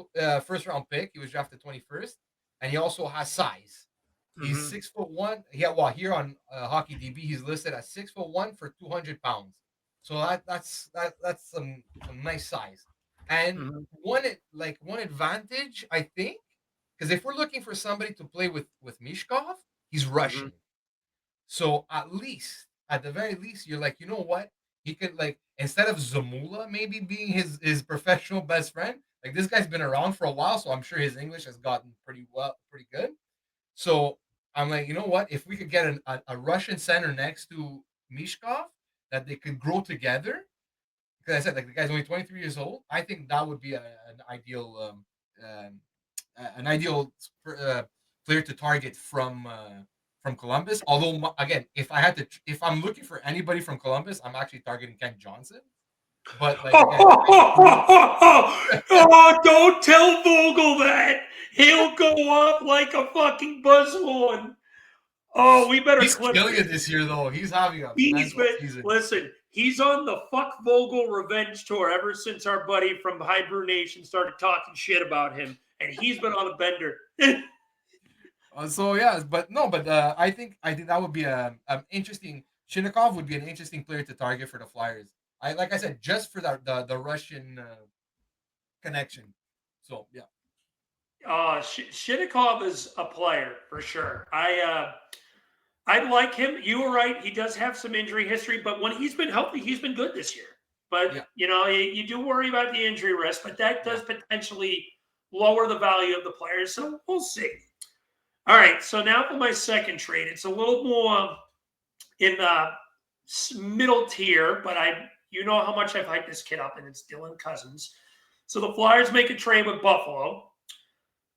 round pick. He was drafted 21st, and he also has size. He's 6'1". Here on Hockey DB, he's listed as 6'1" for 200 pounds. So that's some nice size. And one advantage, I think, because if we're looking for somebody to play with Mishkov, he's Russian. So at the very least, you're like, you know what? He could, like, instead of Zamula maybe being his professional best friend, like, this guy's been around for a while, so I'm sure his English has gotten pretty good. So I'm like, you know what? If we could get a Russian center next to Mishkov, that they could grow together, because I said, like, the guy's only 23 years old, I think that would be an ideal player to target from Columbus. Although, again, if I'm looking for anybody from Columbus, I'm actually targeting Kent Johnson. But like,
don't tell Vogel that. He'll go off like a fucking buzzhorn. Oh, we better.
He's killing it this year, though. He's having a season.
Listen, he's on the fuck Vogel revenge tour ever since our buddy from High Brew Nation started talking shit about him, and he's been on a bender.
So yeah, but I think that would be an interesting Shinnikov would be an interesting player to target for the Flyers. Like I said, just for the Russian connection. So yeah.
Shittikov is a player for sure. I like him. You were right. He does have some injury history, but when he's been healthy, he's been good this year. But
Yeah.
you do worry about the injury risk, but that does potentially lower the value of the players. So we'll see. All right. So now for my second trade, it's a little more in the middle tier, but you know how much I've hyped this kid up, and it's Dylan Cousins. So the Flyers make a trade with Buffalo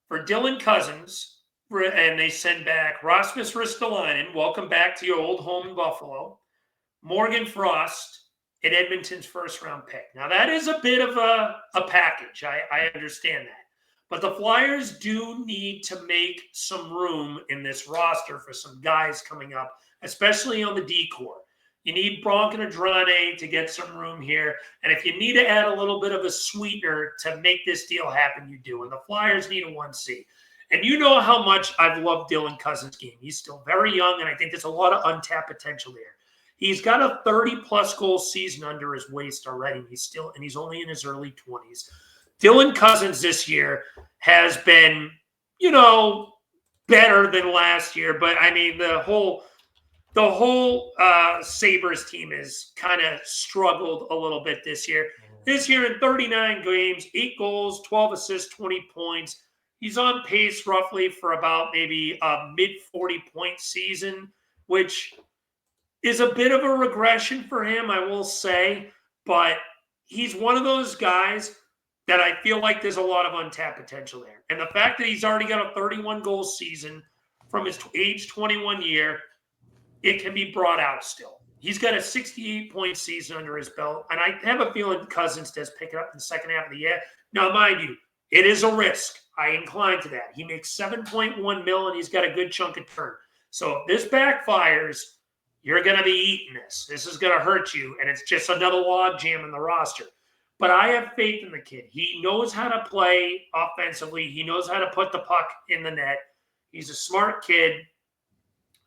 for Dylan Cousins, and they send back Rasmus Ristolainen. Welcome back to your old home in Buffalo. Morgan Frost and Edmonton's first-round pick. Now, that is a bit of a package. I understand that. But the Flyers do need to make some room in this roster for some guys coming up, especially on the D-core. You need Bronk and Adrane to get some room here. And if you need to add a little bit of a sweetener to make this deal happen, you do. And the Flyers need a 1C. And you know how much I've loved Dylan Cousins' game. He's still very young, and I think there's a lot of untapped potential there. He's got a 30-plus goal season under his waist already. He's only in his early 20s. Dylan Cousins this year has been, better than last year. But, I mean, the whole Sabres team has kind of struggled a little bit this year. This year in 39 games, 8 goals, 12 assists, 20 points. He's on pace roughly for about maybe a mid-40-point season, which is a bit of a regression for him, I will say. But he's one of those guys that I feel like there's a lot of untapped potential there. And the fact that he's already got a 31-goal season from his age 21 year, it can be brought out still. He's got a 68-point season under his belt, and I have a feeling Cousins does pick it up in the second half of the year. Now, mind you, it is a risk. I incline to that. He makes $7.1 million, and he's got a good chunk of turn. So if this backfires, you're going to be eating this. This is going to hurt you, and it's just another log jam in the roster. But I have faith in the kid. He knows how to play offensively. He knows how to put the puck in the net. He's a smart kid.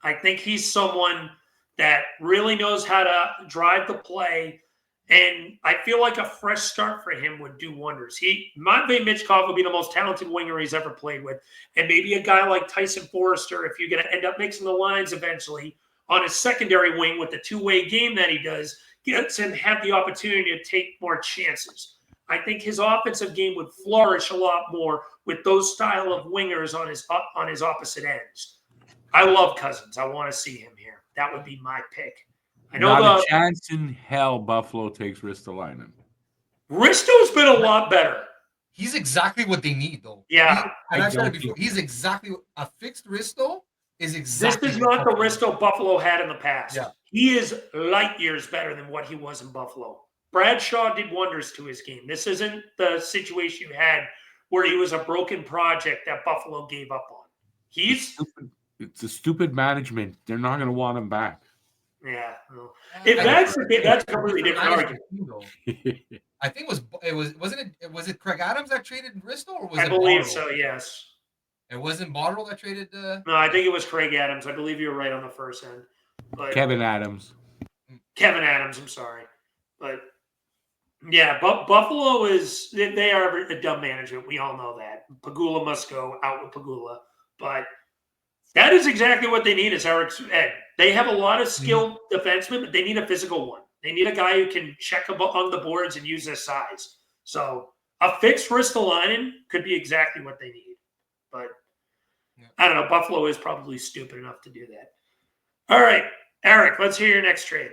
I think he's someone that really knows how to drive the play, and I feel like a fresh start for him would do wonders. Matvei Michkov will be the most talented winger he's ever played with, and maybe a guy like Tyson Forrester, if you're going to end up mixing the lines eventually on his secondary wing with the two-way game that he does, gets him have the opportunity to take more chances. I think his offensive game would flourish a lot more with those style of wingers on his opposite ends. I love Cousins. I want to see him here. That would be my pick. I know
Not a chance in hell Buffalo takes Ristolainen.
Risto's been a lot better.
He's exactly what they need, though.
Yeah.
I've said it before. He's exactly a fixed Risto is exactly.
This is not the Risto Buffalo had in the past.
Yeah.
He is light years better than what he was in Buffalo. Bradshaw did wonders to his game. This isn't the situation you had where he was a broken project that Buffalo gave up on.
It's a stupid management. They're not going to want him back.
Yeah. No. If that's a completely different argument.
I think was it Craig Adams that traded Risto, or was
I
it
believe
Botterill?
so, yes.
It wasn't Botterill that traded
No, I think it was Craig Adams. I believe you were right on the first end. But
Kevin Adams, I'm sorry. But yeah, Buffalo they are a dumb management. We all know that. Pagula must go out with Pagula. But that is exactly what they need, as Eric said. They have a lot of skilled defensemen, but they need a physical one. They need a guy who can check on the boards and use their size. So a fixed Ristolainen could be exactly what they need. But I don't know. Buffalo is probably stupid enough to do that. All right, Eric, let's hear your next trade.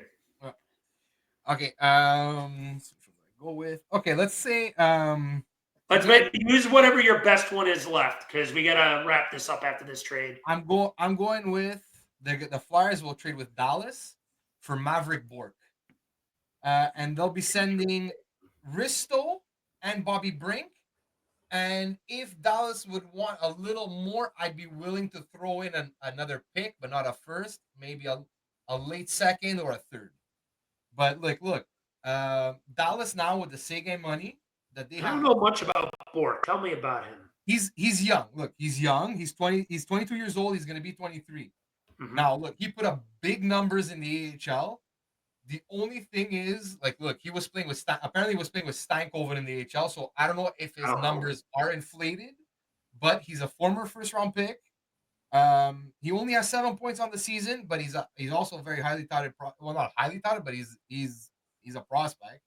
Okay. Go with. Okay, let's say.
Let's use whatever your best one is left, because we gotta wrap this up after this trade.
I'm going with the Flyers will trade with Dallas for Maverick Bork, and they'll be sending Risto and Bobby Brink. And if Dallas would want a little more, I'd be willing to throw in another pick, but not a first, maybe a late second or a third. But look, Dallas now with the Sege money that they have.
I don't know much about Bork. Tell me about him.
He's young. Look, he's young. He's 22 years old. He's going to be 23.
Mhm.
Now, look, he put up big numbers in the AHL. The only thing is, like, look, he was playing with apparently he was playing with Stankoven in the AHL. So I don't know if his
Oh.
numbers are inflated, but he's a former first-round pick. He only has 7 points on the season, but he's also a very highly touted. Well, not highly touted, but he's a prospect.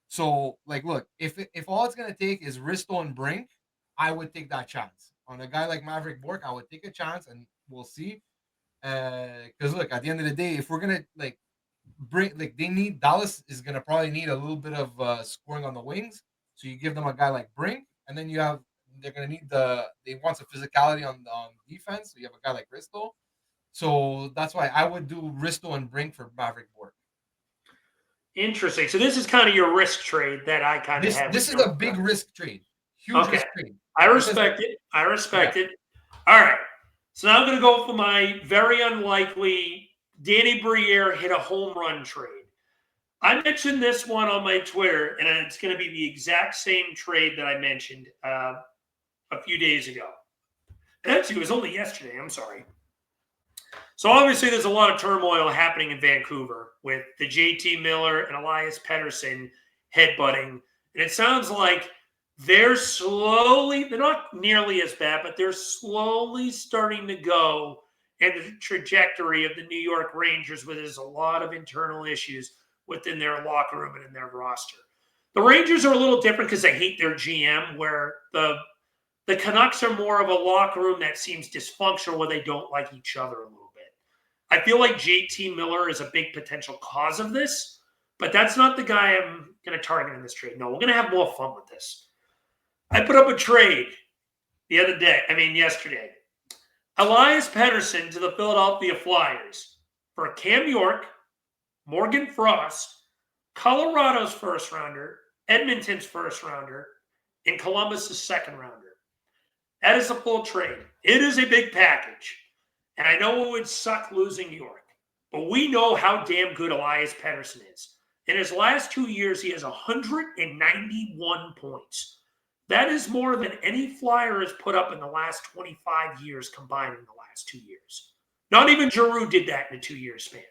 So, like, look, if all it's gonna take is Risto and Brink, I would take that chance on a guy like Maverick Bork. I would take a chance, and we'll see. Because look, at the end of the day, if we're gonna like bring like Dallas is gonna probably need a little bit of scoring on the wings. So you give them a guy like Brink, and then they're gonna need they want some physicality on defense. So you have a guy like Risto. So that's why I would do Risto and Brink for Maverick Bork.
Interesting. So this is kind of your risk trade that I kind of have.
This is a big risk trade, huge
Okay.
risk trade.
I respect it. I respect it. All right. So now I'm going to go for my very unlikely Danny Briere hit a home run trade. I mentioned this one on my Twitter, and it's going to be the exact same trade that I mentioned a few days ago. Actually, it was only yesterday. I'm sorry. So obviously there's a lot of turmoil happening in Vancouver with the JT Miller and Elias Pettersson headbutting. And it sounds like they're not nearly as bad, but they're slowly starting to go in the trajectory of the New York Rangers, where there's a lot of internal issues within their locker room and in their roster. The Rangers are a little different because they hate their GM, where the Canucks are more of a locker room that seems dysfunctional, where they don't like each other a little bit. I feel like JT Miller is a big potential cause of this, but that's not the guy I'm going to target in this trade. No, we're going to have more fun with this. I put up a trade yesterday. Elias Pettersson to the Philadelphia Flyers for Cam York, Morgan Frost, Colorado's first rounder, Edmonton's first rounder, and Columbus's second rounder. That is a full trade. It is a big package. And I know it would suck losing York, but we know how damn good Elias Pettersson is. In his last 2 years, he has 191 points. That is more than any Flyer has put up in the last 25 years combined in the last 2 years. Not even Giroux did that in a 2-year span.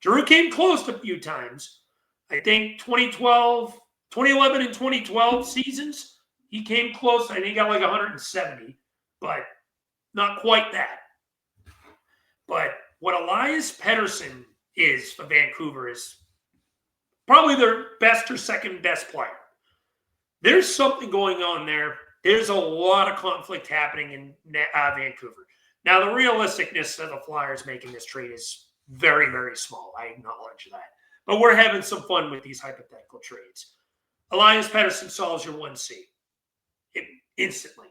Giroux came close a few times. I think 2011 and 2012 seasons, he came close. I think he got like 170, but not quite that. But what Elias Pettersson is for Vancouver is probably their best or second best player. There's something going on there. There's a lot of conflict happening in Vancouver. Now, the realisticness of the Flyers making this trade is very, very small. I acknowledge that. But we're having some fun with these hypothetical trades. Elias Pettersson solves your 1C instantly.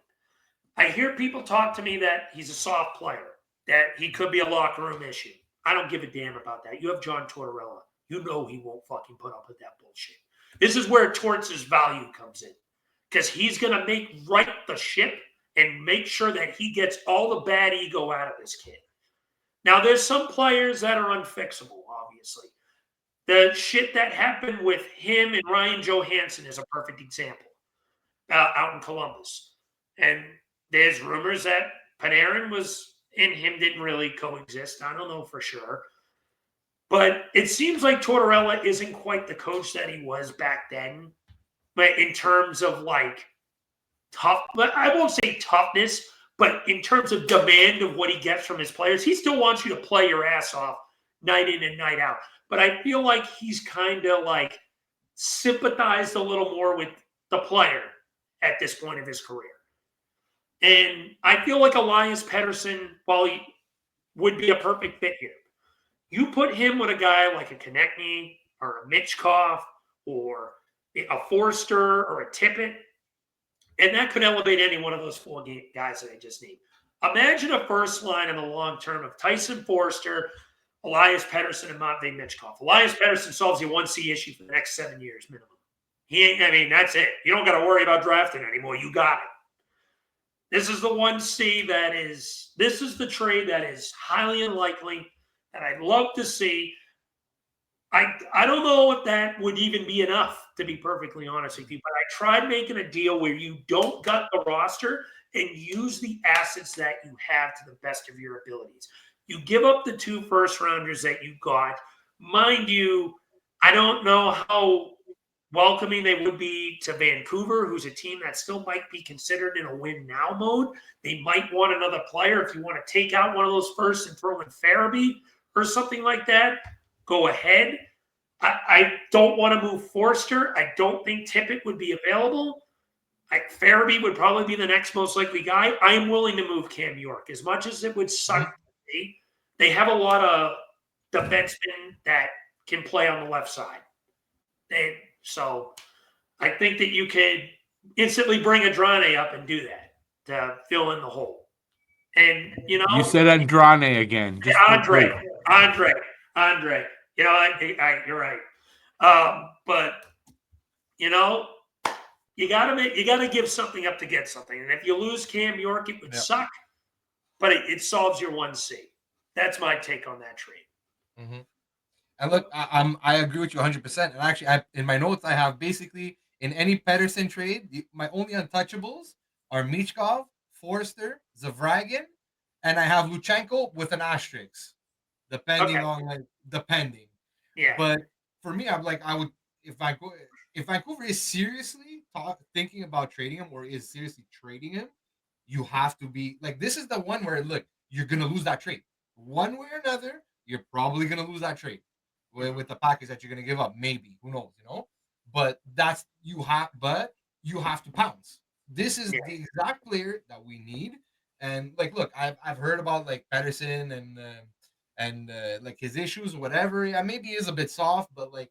I hear people talk to me that he's a soft player, that he could be a locker room issue. I don't give a damn about that. You have John Tortorella. You know he won't fucking put up with that bullshit. This is where Torts' value comes in, because he's going to make right the ship and make sure that he gets all the bad ego out of this kid. Now, there's some players that are unfixable, obviously. The shit that happened with him and Ryan Johansson is a perfect example out in Columbus. And there's rumors that Panarin and him didn't really coexist. I don't know for sure. But it seems like Tortorella isn't quite the coach that he was back then. But in terms of like tough, but I won't say toughness, but in terms of demand of what he gets from his players, he still wants you to play your ass off night in and night out. But I feel like he's kind of like sympathized a little more with the player at this point of his career. And I feel like Elias Pettersson, while he would be a perfect fit here, you put him with a guy like a Konechny or a Mitchkov or a Forster or a Tippett, and that could elevate any one of those 4 guys that I just named. Imagine a first line in the long term of Tyson Forster, Elias Pettersson, and Matvei Mitchkov. Elias Pettersson solves your 1C issue for the next 7 years minimum. That's it. You don't got to worry about drafting anymore. You got it. This is the 1C this is the trade that is highly unlikely that I'd love to see. I don't know if that would even be enough, to be perfectly honest with you, but I tried making a deal where you don't gut the roster and use the assets that you have to the best of your abilities. You give up the 2 first-rounders that you got. Mind you, I don't know how welcoming they would be to Vancouver, who's a team that still might be considered in a win-now mode. They might want another player. If you want to take out one of those first and throw in Farabee or something like that, go ahead. I don't want to move Forster. I don't think Tippett would be available. Farabee would probably be the next most likely guy. I am willing to move Cam York. As much as it would suck, they have a lot of defensemen that can play on the left side. So I think that you could instantly bring Andrade up and do that to fill in the hole. And, you know.
You said Andrade again. Just
Andre. You know, you're right. But, you know, you gotta give something up to get something. And if you lose Cam York, it would suck. But it solves your 1C. That's my take on that trade.
Mm-hmm. And look, I agree with you 100%. And actually, in my notes, I have basically in any Pedersen trade, my only untouchables are Michkov, Forster, Zavragin, and I have Luchenko with an asterisk, depending on depending.
Yeah.
But for me, I'm like, I would if Vancouver is seriously thinking about trading him or is seriously trading him, you have to be like, this is the one where look, you're gonna lose that trade one way or another. You're probably gonna lose that trade with the package that you're gonna give up. Maybe, who knows, you know? But you have to pounce. This is the exact player that we need. And like, look, I've heard about like Pedersen and like his issues, whatever. Yeah, maybe he is a bit soft, but like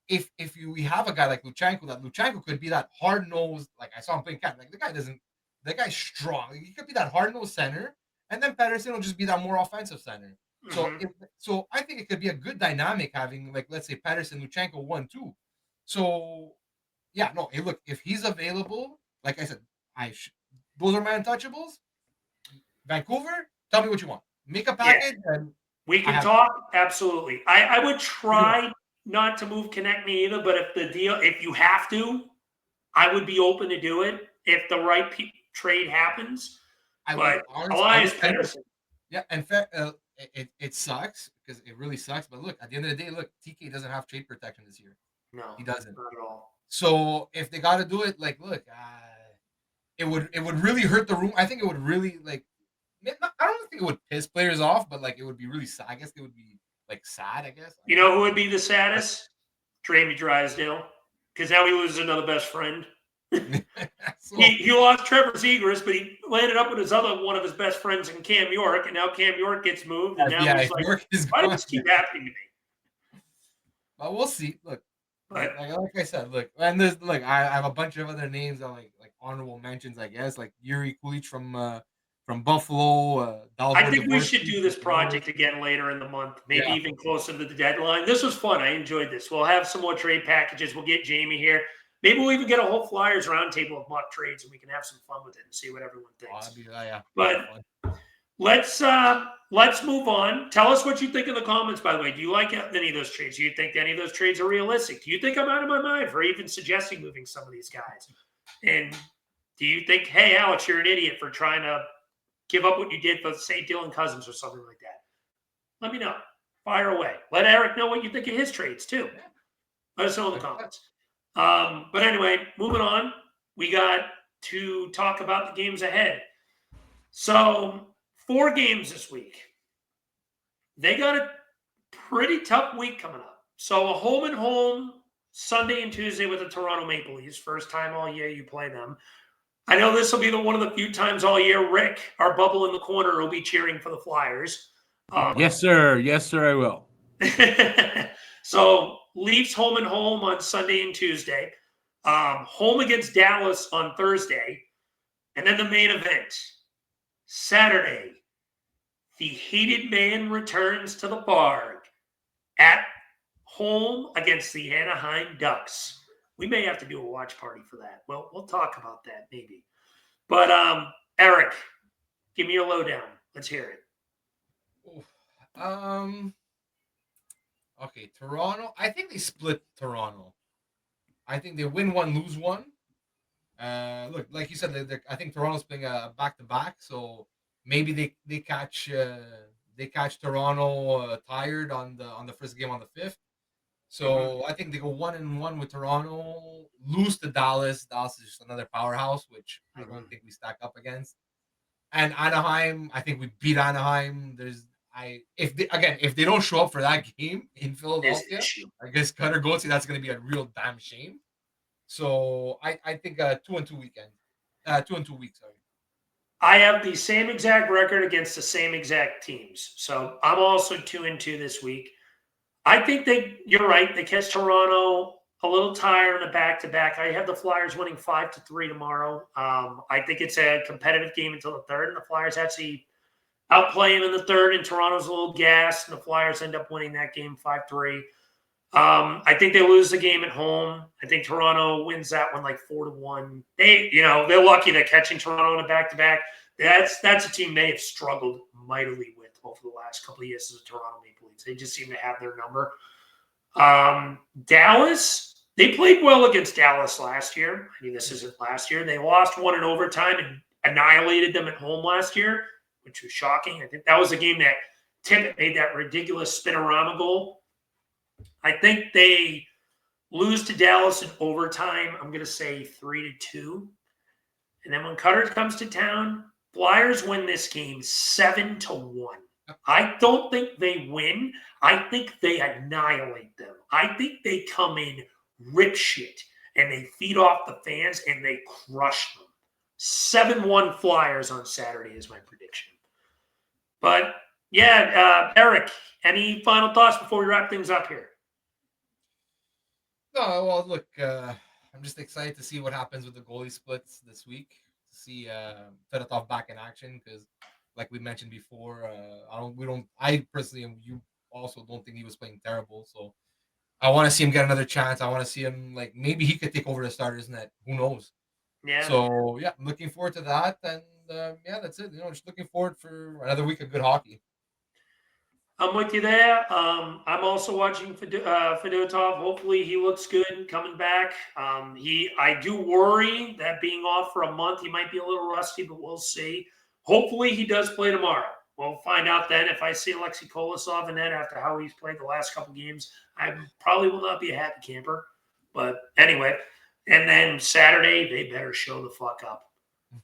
if we have a guy like Luchenko, that Luchenko could be that hard nosed. Like I saw him playing cat. Like that guy's strong. He could be that hard nosed center, and then Pedersen will just be that more offensive center. So I think it could be a good dynamic having, like, let's say Pedersen, Luchenko 1-2. So yeah, no, hey, look, if he's available, like I said, those are my untouchables. Vancouver, tell me what you want. Make a package and
we can talk. Absolutely. I would try not to move Konechny either, but if you have to, I would be open to do it if the right trade happens. But Elias Pettersson.
Yeah, and it sucks because it really sucks. But look, at the end of the day, look, TK doesn't have trade protection this year.
No,
he doesn't.
Not at all.
So if they got to do it, like, look, it would really hurt the room. I think it would really like. I don't think it would piss players off, but like it would be really sad. I guess it would be like sad. I guess.
You know who would be the saddest? Jamey Drysdale, because now he loses another best friend. He lost Trevor Zegras, but he landed up with one of his best friends in Cam York, and now Cam York gets moved, and now he's like, why does this keep happening to me?
But we'll see. Look, like I said, look, and there's like I have a bunch of other names that like honorable mentions, I guess, like Yuri Kulich from Buffalo.
I think we should do this project again later in the month, maybe even closer to the deadline. This was fun. I enjoyed this. We'll have some more trade packages. We'll get Jamey here. Maybe we'll even get a whole Flyers roundtable of mock trades, and we can have some fun with it and see what everyone thinks. But let's move on. Tell us what you think in the comments, by the way. Do you like any of those trades? Do you think any of those trades are realistic? Do you think I'm out of my mind for even suggesting moving some of these guys? And do you think, hey, Alex, you're an idiot for trying to give up what you did for, say, Dylan Cousins or something like that? Let me know. Fire away. Let Eric know what you think of his trades, too. Let us know in the comments. But anyway, moving on, we got to talk about the games ahead. So 4 games this week. They got a pretty tough week coming up. So a home and home Sunday and Tuesday with the Toronto Maple Leafs. First time all year you play them. I know this will be one of the few times all year Rick, our bubble in the corner, will be cheering for the Flyers.
Yes, sir. Yes, sir, I will.
So Leafs home and home on Sunday and Tuesday. Home against Dallas on Thursday. And then the main event, Saturday. The hated man returns to the Barg at home against the Anaheim Ducks. We may have to do a watch party for that. Well, we'll talk about that maybe. But Eric, give me your lowdown. Let's hear it.
Okay, Toronto. I think they split Toronto. I think they win one, lose one. Look, like you said, I think Toronto's playing a back-to-back, so maybe they catch they catch Toronto tired on the first game on the 5th. So I think they go 1-1 with Toronto, lose to Dallas. Dallas is just another powerhouse, which I don't think we stack up against. And Anaheim, I think we beat Anaheim. If they don't show up for that game in Philadelphia, I guess Cutter Goatsy, that's going to be a real damn shame. So I think 2-2 weekend, 2-2 weeks. Sorry.
I have the same exact record against the same exact teams. So I'm also 2-2 this week. I think you're right. They catch Toronto a little tired in the back-to-back. I have the Flyers winning 5-3 tomorrow. I think it's a competitive game until the third, and the Flyers actually outplay them in the third, and Toronto's a little gassed, and the Flyers end up winning that game 5-3. I think they lose the game at home. I think Toronto wins that one like 4-1. They're lucky they're catching Toronto in a back-to-back. That's a team they have struggled mightily with over the last couple of years as a Toronto Maple Leafs. They just seem to have their number. Dallas, they played well against Dallas last year. I mean, this isn't last year. They lost one in overtime and annihilated them at home last year, which was shocking. I think that was a game that Tippett made that ridiculous spinorama goal. I think they lose to Dallas in overtime. I'm going to say 3-2. And then when Cutter comes to town, Flyers win this game 7-1. I don't think they win. I think they annihilate them. I think they come in, rip shit, and they feed off the fans, and they crush them. 7-1 Flyers on Saturday is my prediction. But, yeah, Eric, any final thoughts before we wrap things up here?
No, well, look, I'm just excited to see what happens with the goalie splits this week. To see Fedotov back in action, because, like we mentioned before, I personally, and you also don't think he was playing terrible. So I want to see him get another chance. I want to see him, like, maybe he could take over the starters net. Who knows?
Yeah.
So yeah, I'm looking forward to that, and yeah, that's it. Just looking forward for another week of good hockey.
I'm with you there. I'm also watching Fedotov. Hopefully he looks good coming back. I do worry that being off for a month, he might be a little rusty, but we'll see. Hopefully he does play tomorrow. We'll find out then. If I see Alexei Kolosov in that after how he's played the last couple games, I probably will not be a happy camper. But anyway, and then Saturday, they better show the fuck up.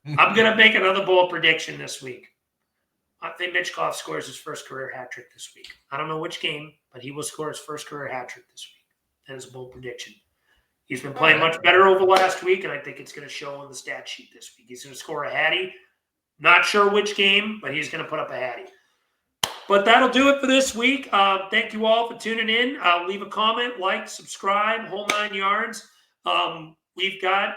I'm going to make another bold prediction this week. I think Michkov scores his first career hat trick this week. I don't know which game, but he will score his first career hat trick this week. That is a bold prediction. He's been playing much better over last week, and I think it's going to show on the stat sheet this week. He's going to score a hattie. Not sure which game, but he's going to put up a hattie. But that'll do it for this week. Thank you all for tuning in. Leave a comment, like, subscribe, whole 9 yards. We've got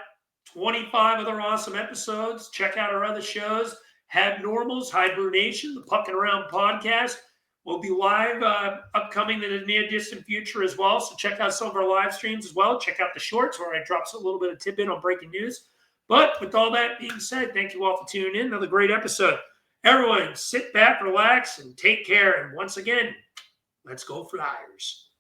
25 other awesome episodes. Check out our other shows. Habnormals, Hibernation, the Pucking Around podcast will be live upcoming in the near distant future as well. So check out some of our live streams as well. Check out the shorts where I drop a little bit of tidbit on breaking news. But with all that being said, thank you all for tuning in. Another great episode. Everyone, sit back, relax, and take care. And once again, let's go Flyers.